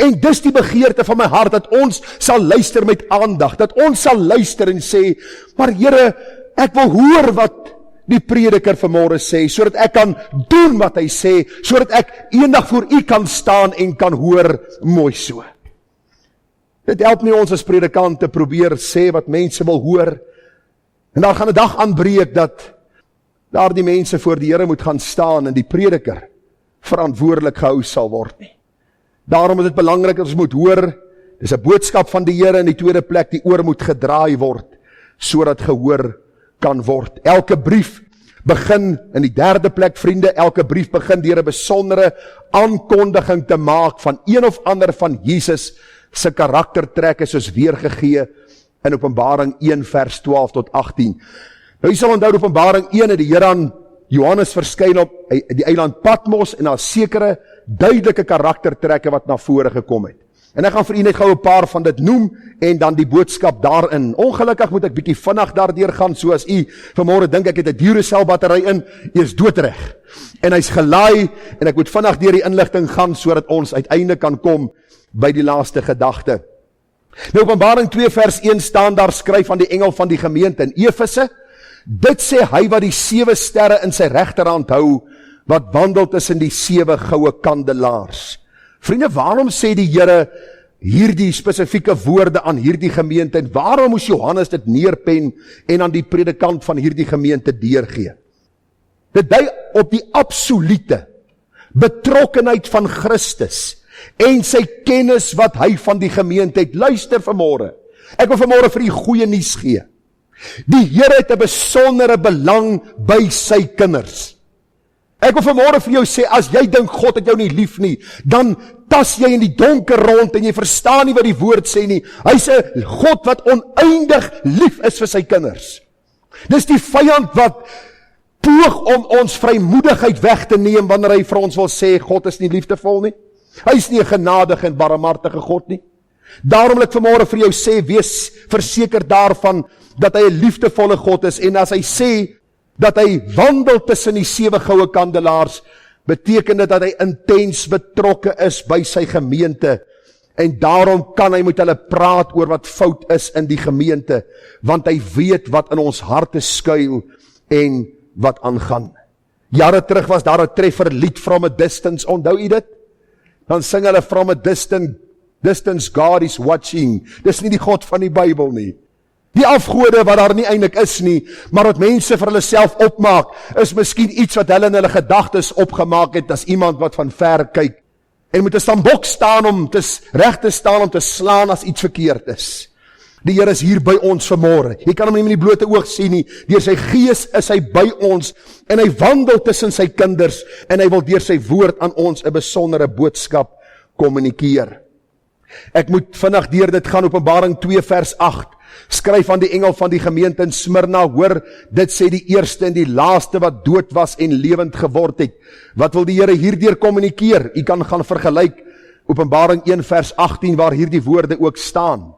En dis die begeerte van my hart, dat ons sal luister met aandag, dat ons sal luister en sê, maar Here, ek wil hoor wat die prediker vanmôre sê, sodat ek kan doen wat hy sê, sodat ek eendag voor u kan staan en kan hoor, mooi so. Dit help nie ons as predikante probeer sê wat mense wil hoor, en daar gaan 'n dag aanbreek dat daar die mense voor die Here moet gaan staan en die prediker verantwoordelik gehou sal word nie. Daarom is dit belangrik dat ons moet hoor, dis 'n boodskap van die Here in die tweede plek, die oor moet gedraai word, sodat gehoor kan word. Elke brief begin, in die derde plek vriende, elke brief begin deur 'n besondere aankondiging te maak van een of ander van Jesus se karaktertrekke soos weergegee in Openbaring 1 vers 12 tot 18. Nou jy sal onthou Openbaring 1 het die Here aan Johannes verskyn op die eiland Patmos en daar sekere duidelike karaktertrekke wat na vore gekom het. En ek gaan vir u net gou 'n paar van dit noem en dan die boodskap daarin. Ongelukkig moet ek bietjie vinnig daardeur gaan, so as u vanmôre dink ek het 'n Duracell battery in, u is doodreg. En hy's gelaai en ek moet vinnig deur die inligting gaan sodat ons uiteindelik kan kom by die laaste gedagte. Nou Openbaring 2 vers 1 staan daar skryf aan die engel van die gemeente in Efese. Dit sê hy wat die 7 sterre in sy regterhand hou, wat wandel tussen die 7 goue kandelaars. Vriende, waarom sê die Here hierdie spesifieke woorde aan hierdie gemeente en waarom moes Johannes dit neerpen en aan die predikant van hierdie gemeente deurgee? Dit dui op die absolute betrokkenheid van Christus en sy kennis wat hy van die gemeente het. Luister vanmôre. Ek wil vanmôre vir u goeie nuus gee. Die Here het 'n besondere belang by sy kinders. Ek wil vanmôre vir jou sê, as jy dink God het jou nie lief nie, dan tas jy in die donker rond en jy verstaan nie wat die woord sê nie. Hy's 'n God wat oneindig lief is vir sy kinders. Dis die vyand wat poog om ons vrymoedigheid weg te neem wanneer hy vir ons wil sê, God is nie liefdevol nie. Hy is nie 'n genadige en barmhartige God nie. Daarom wil ek vanmôre vir jou sê, wees verseker daarvan dat hy 'n liefdevolle God is, en as hy sê dat hy wandel tussen die 7 goue kandelaars, beteken dit dat hy intens betrokke is by sy gemeente, en daarom kan hy met hulle praat oor wat fout is in die gemeente, want hy weet wat in ons harte skuil en wat aangaan. Jare terug was daar 'n treffer lied, From a Distance, onthou u dit? Dan sing hulle, From a distance God is watching. Dis nie die God van die Bybel nie. Die afgode wat daar nie eintlik is nie, maar wat mense vir hulle self opmaak, is miskien iets wat hulle in hulle gedagtes opgemaak het, as iemand wat van ver kyk, en moet 'n stambok staan om reg te staan om te slaan as iets verkeerd is. Die Here is hier by ons vanmôre. Jy kan hom nie met die blote oog sien nie. Deur sy gees is hy by ons, en hy wandel tussen sy kinders, en hy wil deur sy woord aan ons 'n besondere boodskap kommunikeer. Ek moet vinnig deur dit gaan. Openbaring 2 vers 8. Skryf aan die engel van die gemeente in Smyrna, hoor, dit sê die eerste en die laaste wat dood was en lewend geword het. Wat wil die Here hierdeur kommunikeer? U kan gaan vergelyk Openbaring 1 vers 18 waar hierdie woorde ook staan.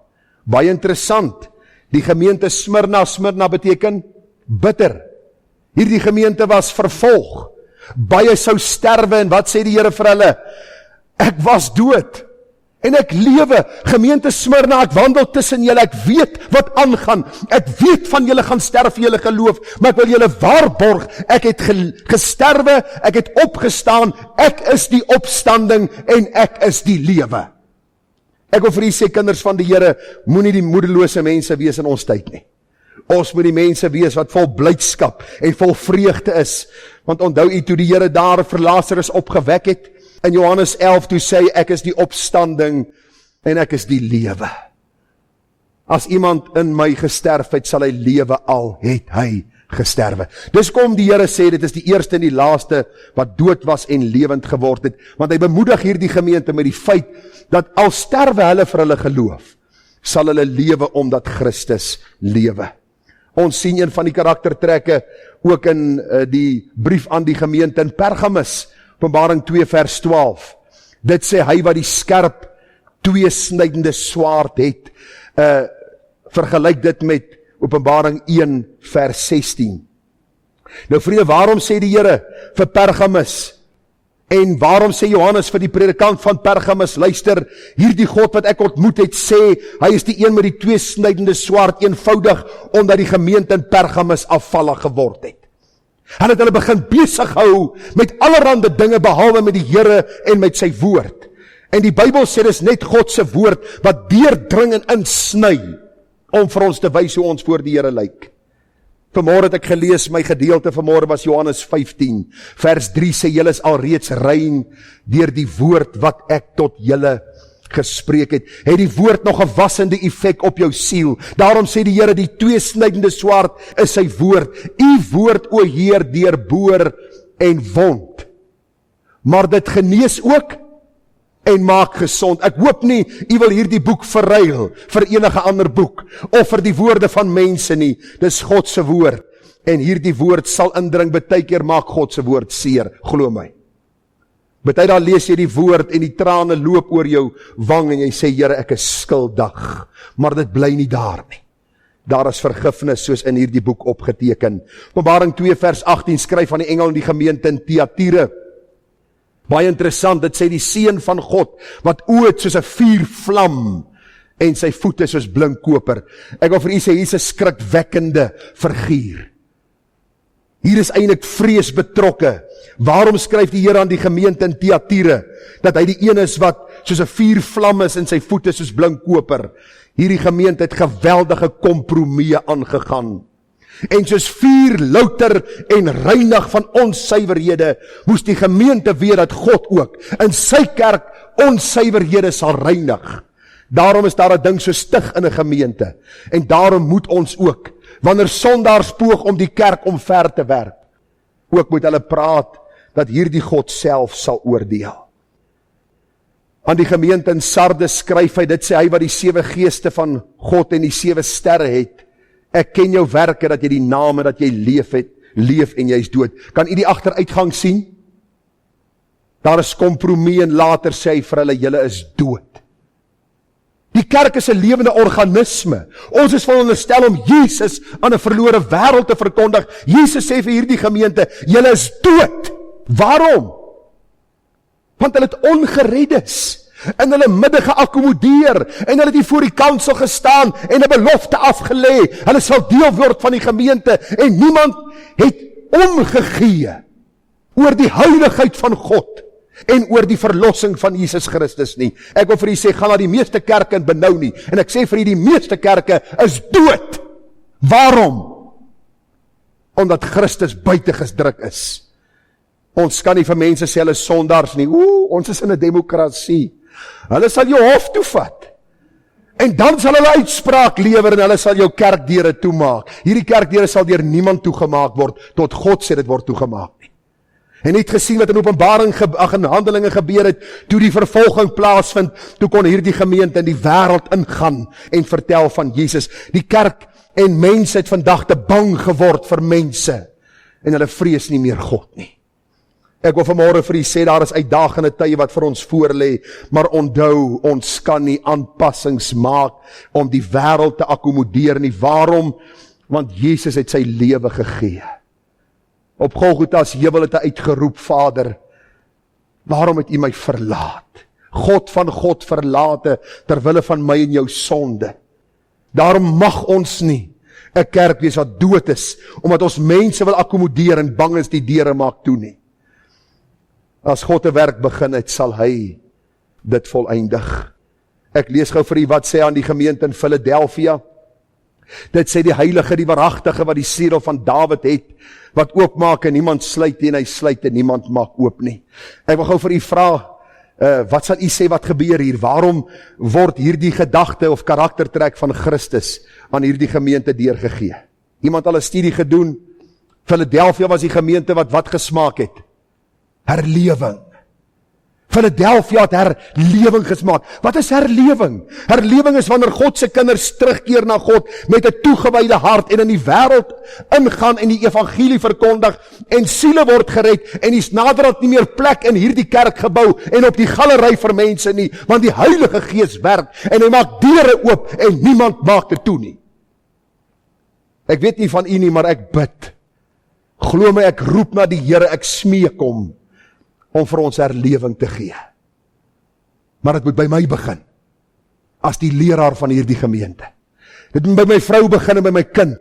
Baie interessant. Die gemeente Smyrna beteken bitter. Hierdie gemeente was vervolg. Baie sou sterwe, en wat sê die Here vir hulle? Ek was dood en ek lewe. Gemeente Smyrna, ek wandel tussen julle, ek weet wat aangaan, ek weet van julle gaan sterf vir julle geloof, maar ek wil julle waarborg, ek het gesterwe, ek het opgestaan, ek is die opstanding en ek is die lewe. Ek wil vir u sê, kinders van die Here, moenie die moedelose mense wees in ons tyd nie. Ons moet die mense wees wat vol blydskap en vol vreugde is, want onthou u toe die Here daar vir Lazarus opgewek het, in Johannes 11 toe sê hy, ek is die opstanding en ek is die lewe. As iemand in my gesterf het, sal hy lewe, al het hy gesterwe. Dis kom die Here sê, dit is die eerste en die laaste wat dood was en lewend geword het, want hy bemoedig hierdie gemeente met die feit, dat al sterwe hulle vir hulle geloof, sal hulle lewe omdat Christus lewe. Ons sien een van die karaktertrekke ook in die brief aan die gemeente in Pergamus, Openbaring 2 vers 12. Dit sê hy wat die skerp, tweesnydende swaard het, vergelyk dit met Openbaring 1 vers 16. Nou vriende, waarom sê die Here vir Pergamus, en waarom sê Johannes vir die predikant van Pergamus, luister, hierdie God wat ek ontmoet het, sê, hy is die een met die tweesnydende swaard, eenvoudig, omdat die gemeente in Pergamus afvallig geword het. Hulle het hulle begin besig hou met allerhande dinge, behalwe met die Here en met sy woord. En die Bybel sê, dis net God se woord, wat deurdring en insny, om vir ons te wys hoe ons voor die Here lyk. Vanmôre het ek gelees, my gedeelte vanmôre was Johannes 15, vers 3 sê, julle is alreeds rein deur die woord wat ek tot julle gespreek het. Het die woord nog 'n wassende effek op jou siel? Daarom sê die Here, die tweesnydende swaard is sy woord. U woord, o Heer, deurboor en wond. Maar dit genees ook en maak gesond. Ek hoop nie, u wil hierdie boek verruil vir enige ander boek, of vir die woorde van mense nie. Dis God se woord, en hierdie woord sal indring, baie keer maak God se woord seer, glo my. Baie daar lees jy die woord, en die trane loop oor jou wang, en jy sê, Here, ek is skuldig, maar dit bly nie daar nie. Daar is vergifnis, soos in hierdie boek opgeteken. Openbaring 2 vers 18, skryf aan die engel in die gemeente in Thyatira. Baie interessant, dit sê die seun van God, wat oë het soos 'n vuurvlam, en sy voete soos blinkkoper. Ek wil vir u sê, hier is 'n skrikwekkende figuur. Hier is eintlik vrees betrokke. Waarom skryf die Here aan die gemeente in Thyatira, dat hy die een is wat soos 'n vuurvlam is, en sy voete soos blinkkoper? Hierdie gemeente het geweldige kompromieë aangegaan. En soos vuur louter en reinig van onsuiverhede, moes die gemeente weet dat God ook in sy kerk onsuiverhede sal reinig. Daarom is daar 'n ding so stig in 'n gemeente, en daarom moet ons ook, wanneer sondaars poog om die kerk omver te werp, ook moet hulle praat, dat hierdie God self sal oordeel. Aan die gemeente in Sardes skryf hy, dit sê hy wat die 7 geeste van God en die 7 sterre het, ek ken jou werke, dat jy die name, dat jy leef en jy is dood. Kan u die agteruitgang sien? Daar is kompromie en later sê hy vir hulle, julle is dood. Die kerk is 'n lewende organisme. Ons is veronderstel om Jesus aan 'n verlore wêreld te verkondig. Jesus sê vir hierdie gemeente, julle is dood. Waarom? Want hulle het ongereddes in hulle midde geakkommodeer en hulle het hier voor die kansel gestaan en 'n belofte afgelê. Hulle sal deel word van die gemeente en niemand het omgegee oor die heiligheid van God en oor die verlossing van Jesus Christus nie. Ek wil vir u sê, gaan na die meeste kerke en benou nie. En ek sê vir u, die meeste kerke is dood. Waarom? Omdat Christus buite gedruk is. Ons kan nie vir mense sê hulle is sondaars nie. Ons is in 'n demokrasie. Hulle sal jou hof toevat. En dan sal hulle uitspraak lewer en hulle sal jou kerkdeure toemaak. Hierdie kerkdeure sal deur niemand toegemaak word, tot God sê dit word toegemaak nie. En het gesien wat in Openbaring in Handelinge gebeur het, toe die vervolging plaasvind, toe kon hierdie gemeente in die wêreld ingaan en vertel van Jesus. Die kerk en mense het vandag te bang geword vir mense en hulle vrees nie meer God nie. Ek wil vanmôre vir u sê, daar is uitdagende tye wat vir ons voorlê, maar onthou, ons kan nie aanpassings maak om die wêreld te akkommodeer nie. Waarom? Want Jesus het sy lewe gegee. Op Golgotha's heuwel het hy uitgeroep, Vader, waarom het u my verlaat? God van God verlate, terwille van my en jou sonde. Daarom mag ons nie 'n kerk wees wat dood is, omdat ons mense wil akkommodeer en bang is die deure maak toe nie. As God 'n werk begin het, sal hy dit volëindig. Ek lees gou vir u wat sê aan die gemeente in Philadelphia. Dit sê die heilige, die waaragtige, wat die sedel van Dawid het, wat oopmaak en niemand sluit en hy sluit en niemand maak oop nie. Ek wil gou vir u vra, wat sal u sê wat gebeur hier? Waarom word hierdie gedagte of karaktertrek van Christus aan hierdie gemeente deurgegee? Iemand al 'n studie gedoen? Philadelphia was die gemeente wat gesmaak het? Herlewing. Philadelphia het herlewing gesmaak. Wat is herlewing? Herlewing is wanneer God se kinders terugkeer na God met 'n toegewyde hart en in die wêreld ingaan en die evangelie verkondig en siele word gered en dis naderhand nie meer plek in hierdie kerkgebou en op die galery vir mense nie, want die Heilige Gees werk en hy maak deure oop en niemand maak dit toe nie. Ek weet nie van u nie, maar ek bid. Glo my, ek roep na die Here, ek smeek hom om vir ons herlewing te gee. Maar dit moet by my begin, as die leraar van hierdie gemeente. Dit moet by my vrou begin en by my kind,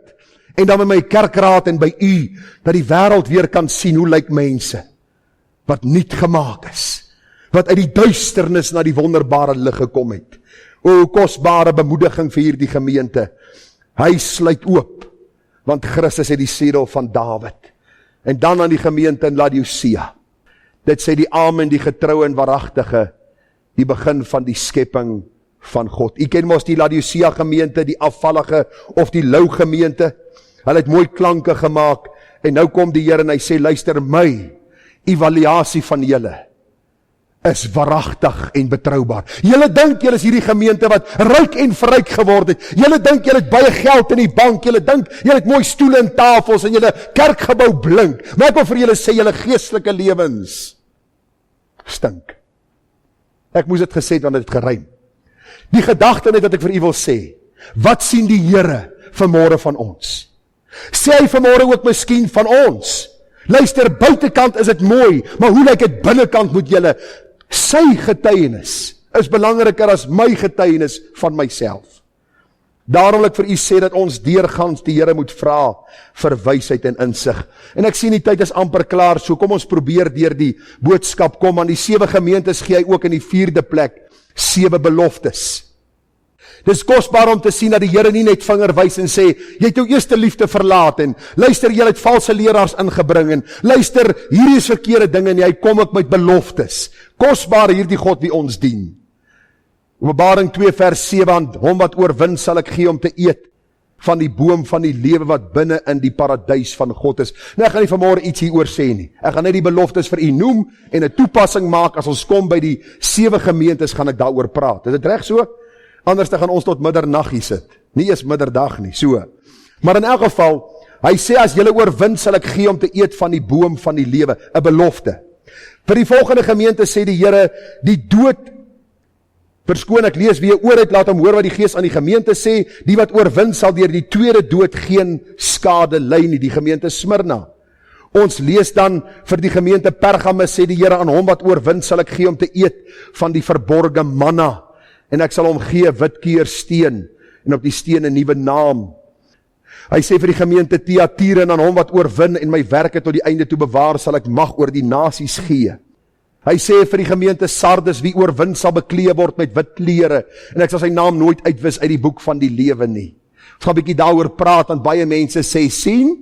en dan by my kerkraad en by u, dat die wêreld weer kan sien hoe lyk mense, wat nuut gemaak is, wat uit die duisternis na die wonderbare lig gekom het. O, kosbare bemoediging vir hierdie gemeente. Hy sluit oop, want Christus het die sedel van Dawid. En dan aan die gemeente in Laodicea. Dit sê die amen, die getroue en waaragtige, die begin van die skepping van God. U ken mos die Laodicea gemeente, die afvallige of die lou gemeente. Hulle het mooi klanke gemaak en nou kom die Here en hy sê, luister, my evaluasie van julle is waaragtig en betroubaar. Julle dink julle is hierdie gemeente wat ryk en verryk geword het. Julle dink julle het baie geld in die bank. Julle dink julle het mooi stoele en tafels en julle kerkgebou blink. Maar ek wil vir julle sê, julle geestelike lewens stink. Ek moes dit gesê het, want dit het geruim. Die gedagte net wat ek vir u wil sê, wat sien die Here vanmôre van ons? Sê hy vanmôre ook miskien van ons? Luister, buitekant is dit mooi, maar hoe lyk dit binnekant moet julle? Sy getuienis is belangriker as my getuienis van myself. Daarom wil ek vir u sê dat ons deurgangs die Here moet vra vir wysheid en insig. En ek sien die tyd is amper klaar, so kom ons probeer deur die boodskap kom. Aan die 7 gemeentes gee hy ook in die 4de plek 7 beloftes. Dis kosbaar om te sien dat die Here nie net vinger wys en sê, jy het jou eerste liefde verlaat en luister, jy het valse leraars ingebring en luister, hierdie is verkeerde dinge en hy kom ook met beloftes. Kosbaar hierdie God wie ons dien. Openbaring 2 vers 7, hom wat oorwin sal ek gee om te eet van die boom van die lewe wat binne in die paradys van God is. Nou, ek gaan nie vanmôre iets hieroor sê nie. Ek gaan net die beloftes vir u noem en 'n toepassing maak. As ons kom by die 7 gemeentes, gaan ek daaroor praat. Is dit reg so? Anders dan gaan ons tot middernag hier sit. Nie eens midderdag nie, so. Maar in elk geval, hy sê, as julle oorwin, sal ek gee om te eet van die boom van die lewe, 'n belofte. Vir die volgende gemeente sê die Here, die dood, verskoon, ek lees weer oor uit, laat hom hoor wat die Gees aan die gemeente sê, die wat oorwin sal deur die tweede dood geen skade ly nie, die gemeente Smyrna. Ons lees dan vir die gemeente Pergamus, sê die Here, aan hom wat oorwin sal ek gee om te eet van die verborge manna, en ek sal hom gee witkeersteen, en op die steen 'n nuwe naam. Hy sê vir die gemeente Thyatira, en aan hom wat oorwin en my werke tot die einde toe bewaar, sal ek mag oor die nasies gee. Hy sê vir die gemeente Sardes, wie oorwin sal beklee word met wit klere, en ek sal sy naam nooit uitwis uit die boek van die lewe nie. Ons gaan 'n bietjie daaroor praat, want baie mense sê, sien,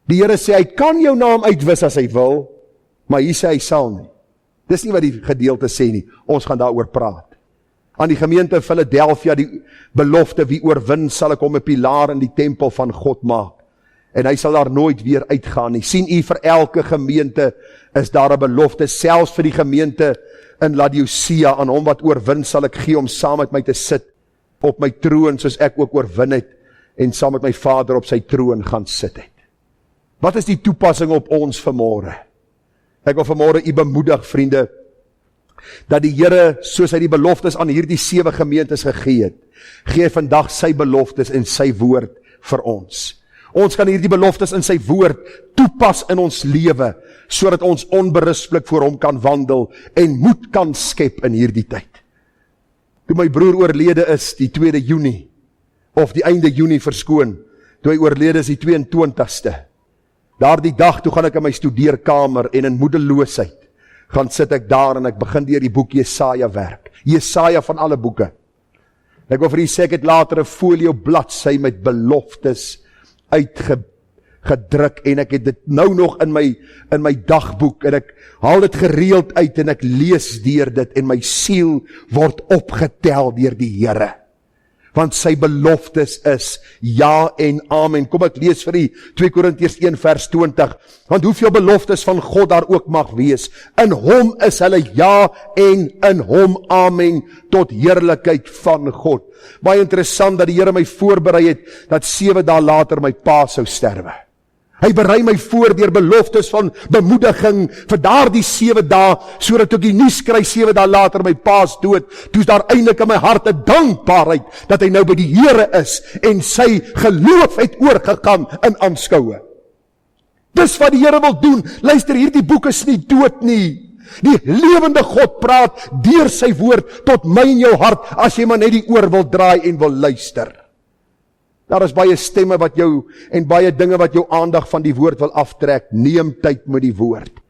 die Here sê, hy kan jou naam uitwis as hy wil, maar hier sê hy sal nie. Dis nie wat die gedeelte sê nie, ons gaan daaroor praat. Aan die gemeente Philadelphia, die belofte, wie oorwin sal ek hom 'n pilaar in die tempel van God maak, en hy sal daar nooit weer uitgaan nie. Sien u, vir elke gemeente is daar 'n belofte, selfs vir die gemeente in Laodicea, aan hom wat oorwin sal ek gee om saam met my te sit op my troon, soos ek ook oorwin het, en saam met my Vader op sy troon gaan sit het. Wat is die toepassing op ons vanmôre? Ek wil vanmôre u bemoedig, vriende, dat die Here, soos hy die beloftes aan hierdie 7 gemeentes gegee het, gee vandag sy beloftes en sy woord vir ons. Ons kan hierdie beloftes in sy woord toepas in ons lewe, sodat ons onberispelik voor hom kan wandel en moed kan skep in hierdie tyd. Toe my broer oorlede is, die 2de Junie, of die einde Junie verskoon, toe hy oorlede is die 22ste, daardie dag, toe gaan ek in my studeerkamer en in moedeloosheid, gaan sit ek daar en ek begin deur die boek Jesaja werk. Jesaja van alle boeke. Ek wil vir u sê, ek het later 'n folio bladsy met beloftes uitgedruk en ek het dit nou nog in my dagboek en ek haal dit gereeld uit en ek lees deur dit en my siel word opgetel deur die Here. Want sy beloftes is ja en amen. Kom ek lees vir u 2 Korintiërs 1 vers 20. Want hoeveel beloftes van God daar ook mag wees, in hom is hulle ja en in hom amen, tot heerlikheid van God. Baie interessant dat die Here my voorberei het, dat 7 dae later my pa sou sterwe. Hy berei my voor deur beloftes van bemoediging vir daardie 7 dae, sodat ek die nuus kry 7 dae later my pa is dood. Toe is daar eintlik in my hart 'n dankbaarheid dat hy nou by die Here is en sy geloof het oorgegaan in aanskoue. Dis wat die Here wil doen. Luister, hierdie boek is nie dood nie. Die lewende God praat deur sy woord tot my en jou hart, as jy maar net die oor wil draai en wil luister. Daar is baie stemme wat jou, en baie dinge wat jou aandag van die woord wil aftrek. Neem tyd met die woord.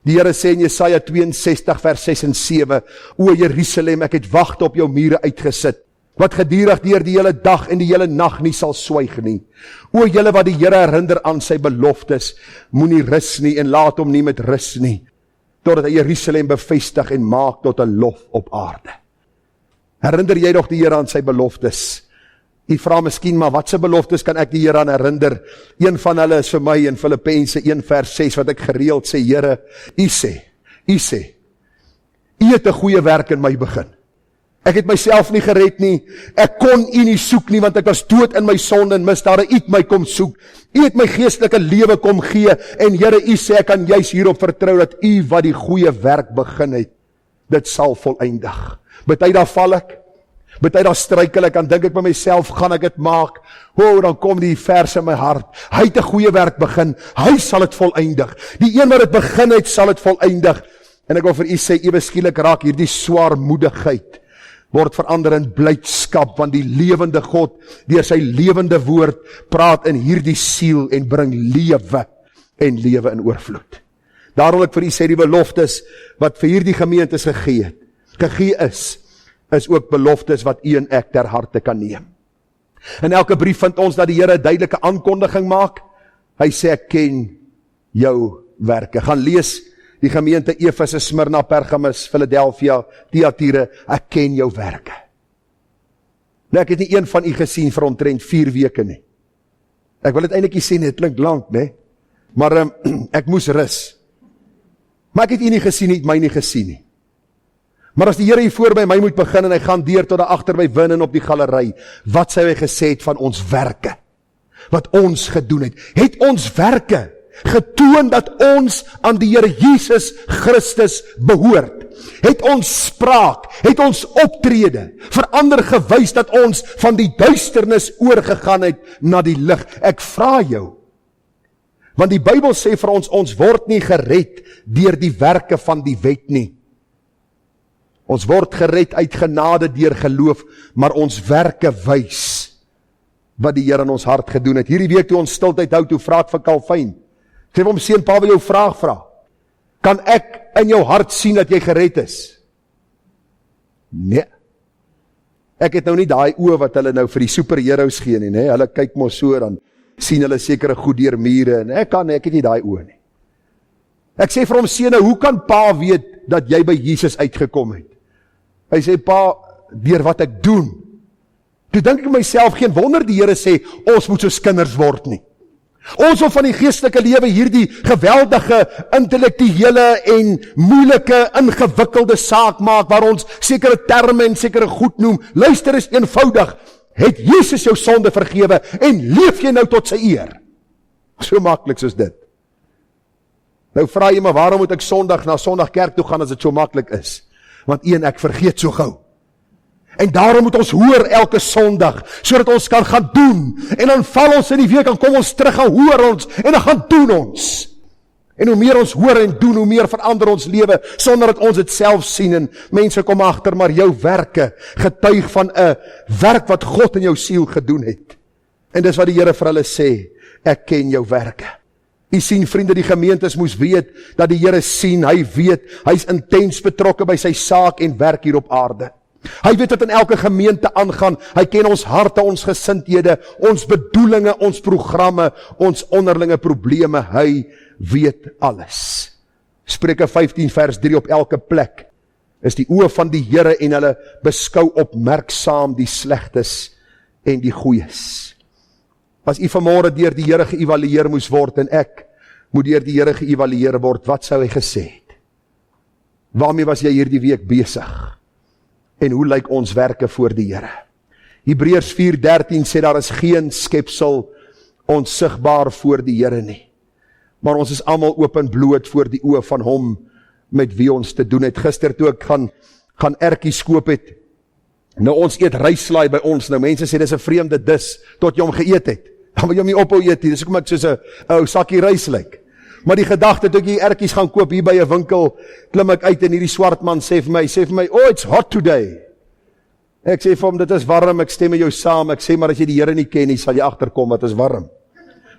Die Here sê in Jesaja 62 vers 6 en 7, O Jerusalem, ek het wagte op jou mure uitgesit, wat gedurig deur die hele dag en die hele nag nie sal swyg nie. O julle wat die Here herinner aan sy beloftes, moenie rus nie en laat hom nie met rus nie, totdat hy Jerusalem bevestig en maak tot 'n lof op aarde. Herinner jy nog die Here aan sy beloftes? U vra miskien, maar wat se beloftes kan ek die Here aan herinner? Een van hulle is vir my in Filippense 1 vers 6, wat ek gereeld sê, Here, U sê, U het 'n goeie werk in my begin. Ek het myself nie gered nie, ek kon U nie soek nie, want ek was dood in my sonde en misdade. U het my kom soek, U het my geestelike lewe kom gee, en Here, U sê, ek kan juis hierop vertrou, dat U wat die goeie werk begin het, dit sal voleindig. Party daar val ek, party daar struikel ek, dan dink ek by myself, gaan ek dit maak? Dan kom die vers in my hart, hy het 'n goeie werk begin, hy sal dit voleindig. Die een wat dit begin het, sal dit voleindig. En ek wil vir u sê, ewe skielik raak hierdie swaarmoedigheid word verander in blydskap, want die lewende God, deur sy lewende woord, praat in hierdie siel en bring lewe en lewe in oorvloed. Daarom ek vir u sê, die beloftes wat vir hierdie gemeentes gegee is ook beloftes wat u en ek ter harte kan neem. In elke brief vind ons dat die Here 'n duidelike aankondiging maak. Hy sê, ek ken jou werke. Gaan lees die gemeente Efese, Smyrna, Pergamus, Philadelphia, Thyatira, ek ken jou werke. Nou, ek het nie een van u gesien vir omtrent 4 weke nie. Ek wil dit eintlik nie sê nie, dit klink lank, né? Maar ek moes rus. Maar ek het u nie gesien nie, het my nie gesien nie. Maar as die Here hier voor by my moet begin en hy gaan deur tot daar agter by Win en op die galery, wat sou hy gesê het van ons werke? Wat ons gedoen het ons werke getoon dat ons aan die Here Jesus Christus behoort? Het ons spraak, het ons optrede verander gewys dat ons van die duisternis oorgegaan het na die lig? Ek vra jou, want die Bybel sê vir ons word nie gered deur die werke van die wet nie. Ons word gered uit genade deur geloof, maar ons werke wys wat die Here in ons hart gedoen het. Hierdie week toe ons stiltyd hou, toe vra ek vir Calvin, ek sê vir hom, seun, pa wil jou vraag vra. Kan ek in jou hart sien dat jy gered is? Nee. Ek het nou nie daai oë wat hulle nou vir die superheroes gee nie, hulle kyk mos so, dan sien hulle sekere goed deur mure, en ek het nie daai oë nie. Ek sê vir hom, seun, hoe kan pa weet dat jy by Jesus uitgekom het? Hy sê, pa, deur wat ek doen. Toe dink ek myself, geen wonder die Here sê, ons moet soos kinders word nie. Ons wil van die geestelike lewe hierdie geweldige, intellektuele en moeilike, ingewikkelde saak maak, waar ons sekere terme en sekere goed noem. Luister, is eenvoudig, het Jesus jou sonde vergewe, en leef jy nou tot sy eer? So maklik soos dit. Nou vra jy, maar waarom moet ek Sondag na Sondag kerk toe gaan as dit so maklik is? Want ek vergeet so gou. En daarom moet ons hoor elke Sondag, sodat ons kan gaan doen. En dan val ons in die week, dan kom ons terug en hoor ons, en dan gaan doen ons. En hoe meer ons hoor en doen, hoe meer verander ons lewe, sonder dat ons dit self sien. En mense kom agter, maar jou werke getuig van 'n werk wat God in jou siel gedoen het. En dis wat die Here vir hulle sê, ek ken jou werke. U sien, vriende, die gemeentes moes weet, dat die Here sien, hy weet, hy is intens betrokke by sy saak en werk hier op aarde. Hy weet wat in elke gemeente aangaan, hy ken ons harte, ons gesindhede, ons bedoelinge, ons programme, ons onderlinge probleme, hy weet alles. Spreuke 15 vers 3, op elke plek is die oë van die Here en hulle beskou opmerksaam die slegtes en die goeies. As u vanmôre deur die Here geëvalueer moes word, en ek moet deur die Here geëvalueer word, wat sou hy gesê het? Waarmee was jy hierdie week besig? En hoe lyk ons werke voor die Here? Hebreërs 4:13 sê, daar is geen skepsel onsigbaar voor die Here nie. Maar ons is almal openbloot voor die oë van hom, met wie ons te doen het. Gister toe ek gaan ertjies koop het, nou ons eet ryslaai by ons, nou mense sê, dis 'n vreemde dis, tot jy hom geëet het. Dan wil jy hom nie ophou eet nie, dis hoekom ek soos 'n ou sakkie rys lyk. Maar die gedagte, toe ek hier ertjies gaan koop, hier by 'n winkel, klim ek uit en hierdie swart man sê vir my, oh, it's hot today. Ek sê vir hom, dit is warm, ek stem met jou saam, ek sê, maar as jy die Here nie ken nie, sal jy agterkom, wat is warm.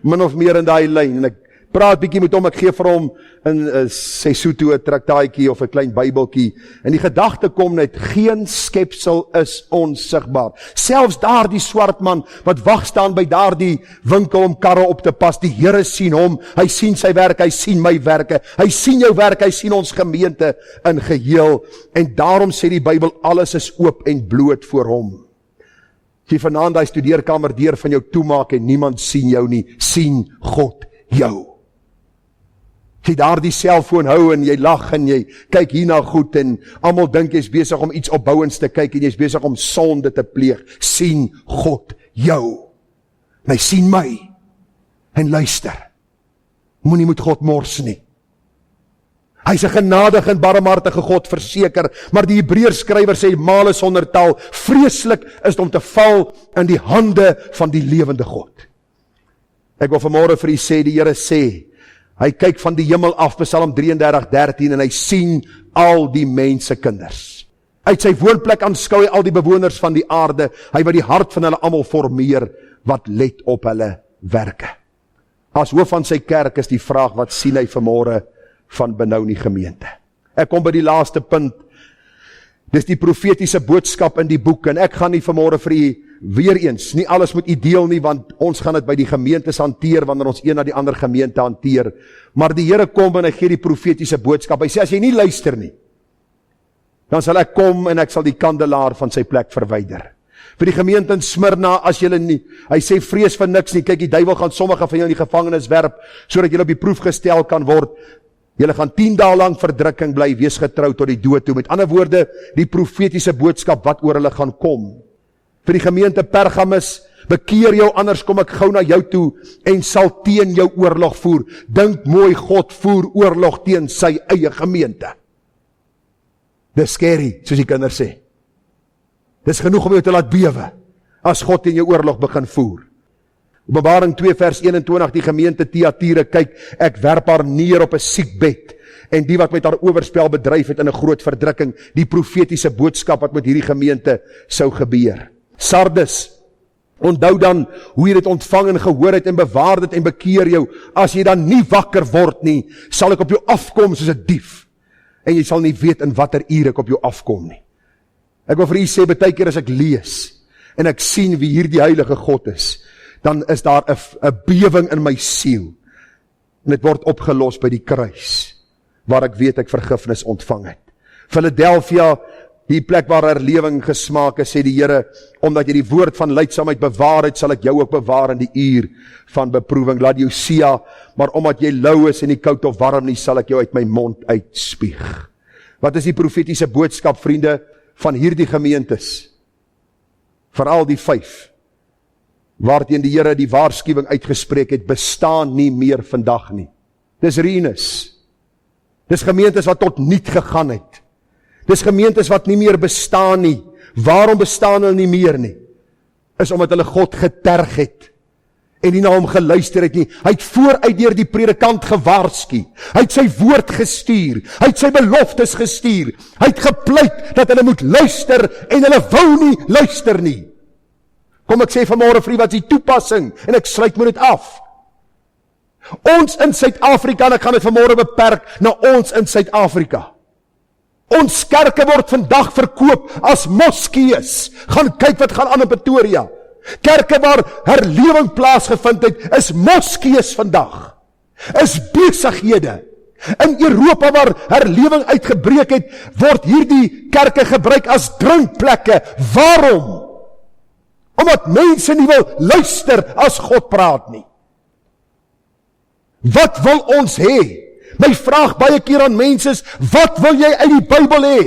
Min of meer in daai lyn, en ek praat bietjie met hom, ek gee vir hom in Sesotho 'n traktaatjie of 'n klein Bybeltjie, en die gedagte kom net, geen skepsel is onsigbaar. Selfs daardie swart man, wat wag staan by daardie winkel om karre op te pas, die Here sien hom, hy sien sy werk, hy sien my werke, hy sien jou werk, hy sien ons gemeente in geheel, en daarom sê die Bybel, alles is oop en bloot voor hom. As jy vanaand die studeerkamer deur van jou toemaak en niemand sien jou nie, sien God jou. Jy daar die selfoon hou en jy lag en jy kyk hierna goed en almal dink jy's besig om iets opbouends te kyk en jy's besig om sonde te pleeg, sien God jou. En hy sien my. En luister, moenie met God mors nie. Hy's 'n genadige en barmhartige God, verseker, maar die Hebreërs skrywer sê, male sonder taal, vreeslik is om te val in die hande van die lewende God. Ek wil vanmôre vir u sê, die Here sê, hy kyk van die hemel af, Psalm 33:13, en hy sien al die mense kinders. Uit sy woonplek aanskou hy al die bewoners van die aarde, hy wat die hart van hulle almal formeer, wat let op hulle werke. As hoof van sy kerk is die vraag, wat sien hy vanmôre van benou in die gemeente? Ek kom by die laaste punt, dis die profetiese boodskap in die boek, en ek gaan nie vanmôre vir u weer eens, nie alles moet u deel nie, want ons gaan dit by die gemeentes hanteer, wanneer ons een na die ander gemeente hanteer, maar die Here kom en hy gee die profetiese boodskap, hy sê, as jy nie luister nie, dan sal ek kom en ek sal die kandelaar van sy plek verwyder. Vir die gemeente in Smyrna, as julle nie, hy sê vrees vir niks nie, kyk die duiwel gaan sommige van julle in die gevangenis werp, sodat julle op die proef gestel kan word. Julle gaan 10 dae lang verdrukking bly, wees getrou tot die dood toe. Met ander woorde, die profetiese boodskap wat oor hulle gaan kom. Vir die gemeente Pergamus, bekeer jou, anders kom ek gou na jou toe en sal teen jou oorlog voer. Dink mooi, God voer oorlog teen sy eie gemeente. Dis scary, soos die kinders sê. Dis genoeg om jou te laat bewe, as God teen jou oorlog begin voer. Openbaring 2 vers 21, die gemeente Thyatira, kyk, ek werp haar neer op 'n siekbed, en die wat met haar oorspel bedryf het in 'n groot verdrukking, die profetiese boodskap wat met hierdie gemeente sou gebeur. Sardes, onthou dan hoe jy dit ontvang en gehoor het en bewaar dit en bekeer jou. As jy dan nie wakker word nie, sal ek op jou afkom soos 'n dief, en jy sal nie weet in watter uur ek op jou afkom nie. Ek wil vir u sê, baie keer as ek lees en ek sien wie hierdie heilige God is, dan is daar 'n bewing in my siel. En dit word opgelos by die kruis, waar ek weet ek vergifnis ontvang het. Philadelphia, die plek waar herlewing gesmaak is, sê die Here, omdat jy die woord van lydsaamheid bewaar het, sal ek jou ook bewaar in die uur van beproewing. Laodicea, maar omdat jy lou is en nie koud of warm nie, sal ek jou uit my mond uitspieg. Wat is die profetiese boodskap, vriende, van hierdie gemeentes? Veral die 5. Waarteen die Here die waarskuwing uitgespreek het, bestaan nie meer vandag nie. Dis ruïnes. Dis gemeentes wat tot niet gegaan het. Dis gemeentes wat nie meer bestaan nie. Waarom bestaan hulle nie meer nie? Is omdat hulle God geterg het en nie na hom geluister het nie. Hy het vooruit deur die predikant gewaarsku. Hy het sy woord gestuur. Hy het sy beloftes gestuur. Hy het gepleit dat hulle moet luister en hulle wou nie luister nie. Kom ek sê vanmôre vir u, wat is die toepassing? En ek sluit met dit af. Ons in Suid-Afrika, en ek gaan dit vanmôre beperk na ons in Suid-Afrika. Ons kerke word vandag verkoop as moskees. Gaan kyk wat gaan aan in Pretoria. Kerke waar herlewing plaasgevind het, is moskees vandag. Is besighede. In Europa waar herlewing uitgebreek het, word hierdie kerke gebruik as drinkplekke. Waarom? Omdat mense nie wil luister as God praat nie. Wat wil ons hê? My vraag baie keer aan mense is, wat wil jy uit die Bybel hê?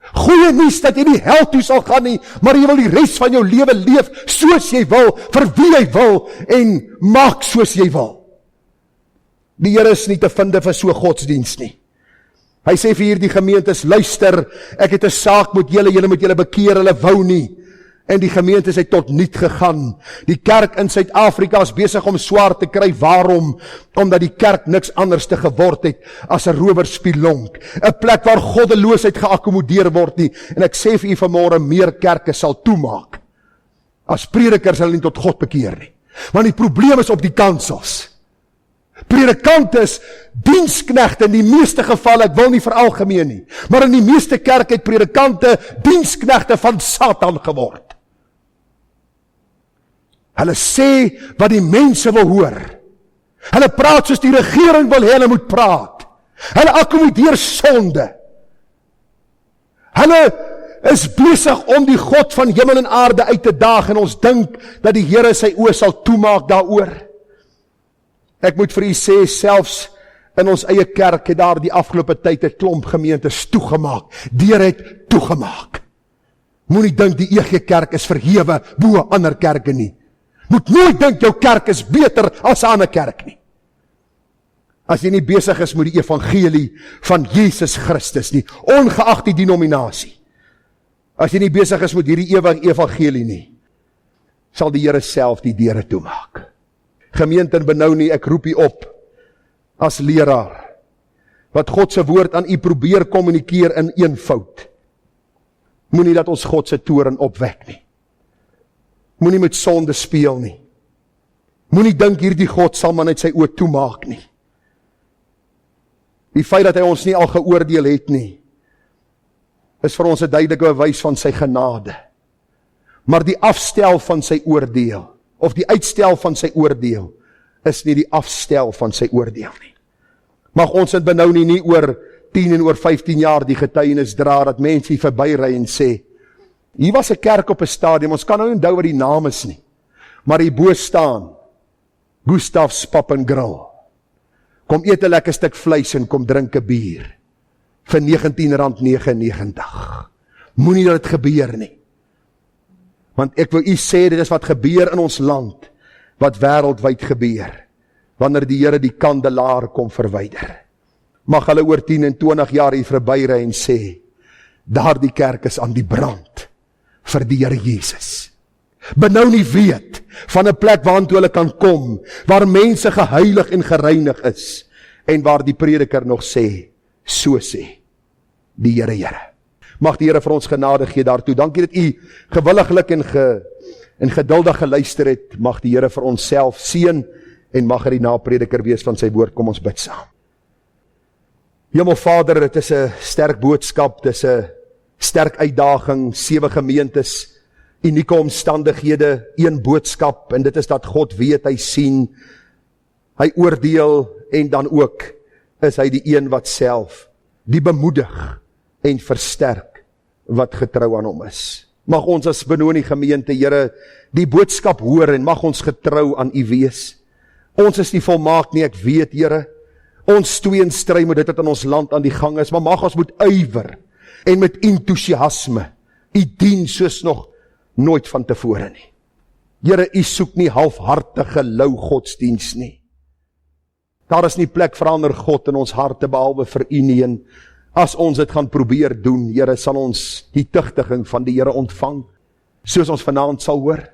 Goeie nuus dat jy nie hel toe sal gaan nie, maar jy wil die res van jou lewe leef soos jy wil, vir wie jy wil, en maak soos jy wil. Die Here is nie te vind vir so godsdienst nie. Hy sê vir hierdie gemeentes, luister, ek het 'n saak met julle moet julle bekeer, hulle wou nie. En die gemeentes het tot niet gegaan. Die kerk in Suid-Afrika is besig om swaar te kry. Waarom? Omdat die kerk niks anders te geword het as 'n rowerspilonk. 'n Plek waar goddeloosheid geakkommodeer word nie. En ek sê vir u vanmôre, meer kerke sal toemaak as predikers hulle nie tot God bekeer nie. Want die probleem is op die kansels. Predikante is diensknegte in die meeste gevalle, ek wil nie veralgemeen nie, maar in die meeste kerk het predikante diensknegte van Satan geword. Hulle sê wat die mense wil hoor. Hulle praat soos die regering wil hê hulle moet praat. Hulle akkommodeer sonde. Hulle is besig om die God van hemel en aarde uit te daag, en ons dink dat die Here sy oë sal toemaak daaroor. Ek moet vir u sê, selfs in ons eie kerk het daar die afgelope tyd 'n klomp gemeentes toegemaak. Deur het toegemaak. Moenie dink die EG Kerk is verhewe bo ander kerke nie. Moet nooit dink jou kerk is beter as 'n ander kerk nie. As jy nie besig is met die evangelie van Jesus Christus nie, ongeag die denominasie. As jy nie besig is met hierdie ewige evangelie nie, sal die Here self die deure toemaak. Gemeente in Benoni, ek roep u op as leraar, wat God se woord aan u probeer kommunikeer in eenvoud. Moenie dat ons God se toorn opwek nie. Moenie met sonde speel nie. Moenie dink hierdie God sal maar net sy oë toemaak nie. Die feit dat hy ons nie al geoordeel het nie, is vir ons 'n duidelike bewys van sy genade. Maar die afstel van sy oordeel, of die uitstel van sy oordeel, is nie die afstel van sy oordeel nie. Mag ons in Benoni nie oor 10 en oor 15 jaar die getuienis dra, dat mense hier verbyry en sê, Hier was 'n kerk op 'n stadium, ons kan nou nie onthou wat die naam is nie, maar hierbo staan, Gustav's Pub and Grill. Kom eet 'n lekker stuk vleis en kom drink 'n bier, vir R19,99. Moenie dat dit gebeur nie. Want ek wil u sê, dit is wat gebeur in ons land, wat wêreldwyd gebeur, wanneer die Here die kandelaar kom verwyder. Mag hulle oor 10 en 20 jaar hier verbyry en sê, daardie kerk is aan die brand, vir die Here Jesus. Benou nie weet, van 'n plek waartoe hulle kan kom, waar mense geheilig en gereinig is, en waar die prediker nog sê, so sê, die Here. Mag die Here vir ons genade gee daartoe. Dankie dat u gewilliglik en geduldig geluister het. Mag die Here vir ons self seën en mag hy die naprediker wees van sy woord. Kom ons bid saam. Hemelvader, dit is 'n sterk boodskap, dit is 'n sterk uitdaging, 7 gemeentes, unieke omstandighede, 1 boodskap, en dit is dat God weet, hy sien, hy oordeel, en dan ook is hy die een wat self die bemoedig en versterk wat getrou aan hom is. Mag ons as Benoni gemeente, Here, die boodskap hoor en mag ons getrou aan u wees. Ons is nie volmaak nie, ek weet, Here. Ons twee in stry met dit wat in ons land aan die gang is, maar mag ons moet ywer en met entoesiasme u dien soos nog nooit van tevore nie. Here, u soek nie halfhartige lou godsdiens nie. Daar is nie plek vir ander God in ons harte behalwe vir u nie, en as ons dit gaan probeer doen, Here, sal ons die tugtiging van die Here ontvang, soos ons vanaand sal hoor.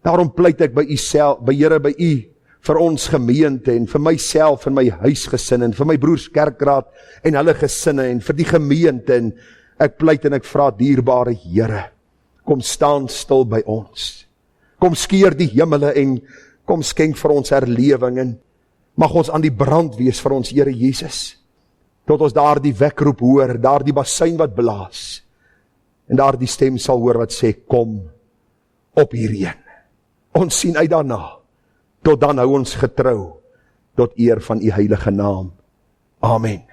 Daarom pleit ek by u self, by Here, by u, vir ons gemeente, en vir myself, en my huisgesin, en vir my broers kerkraad, en hulle gesinne, en vir die gemeente, en ek pleit en ek vra, dierbare Here, kom staan stil by ons. Kom skeer die hemele, en kom skenk vir ons herlewing, en mag ons aan die brand wees vir ons Here Jesus, tot ons daar die wekroep hoor, daar die bassein wat blaas, en daar die stem sal hoor wat sê, kom op hierheen. Ons sien uit daarna, tot dan hou ons getrou, tot eer van u heilige naam. Amen.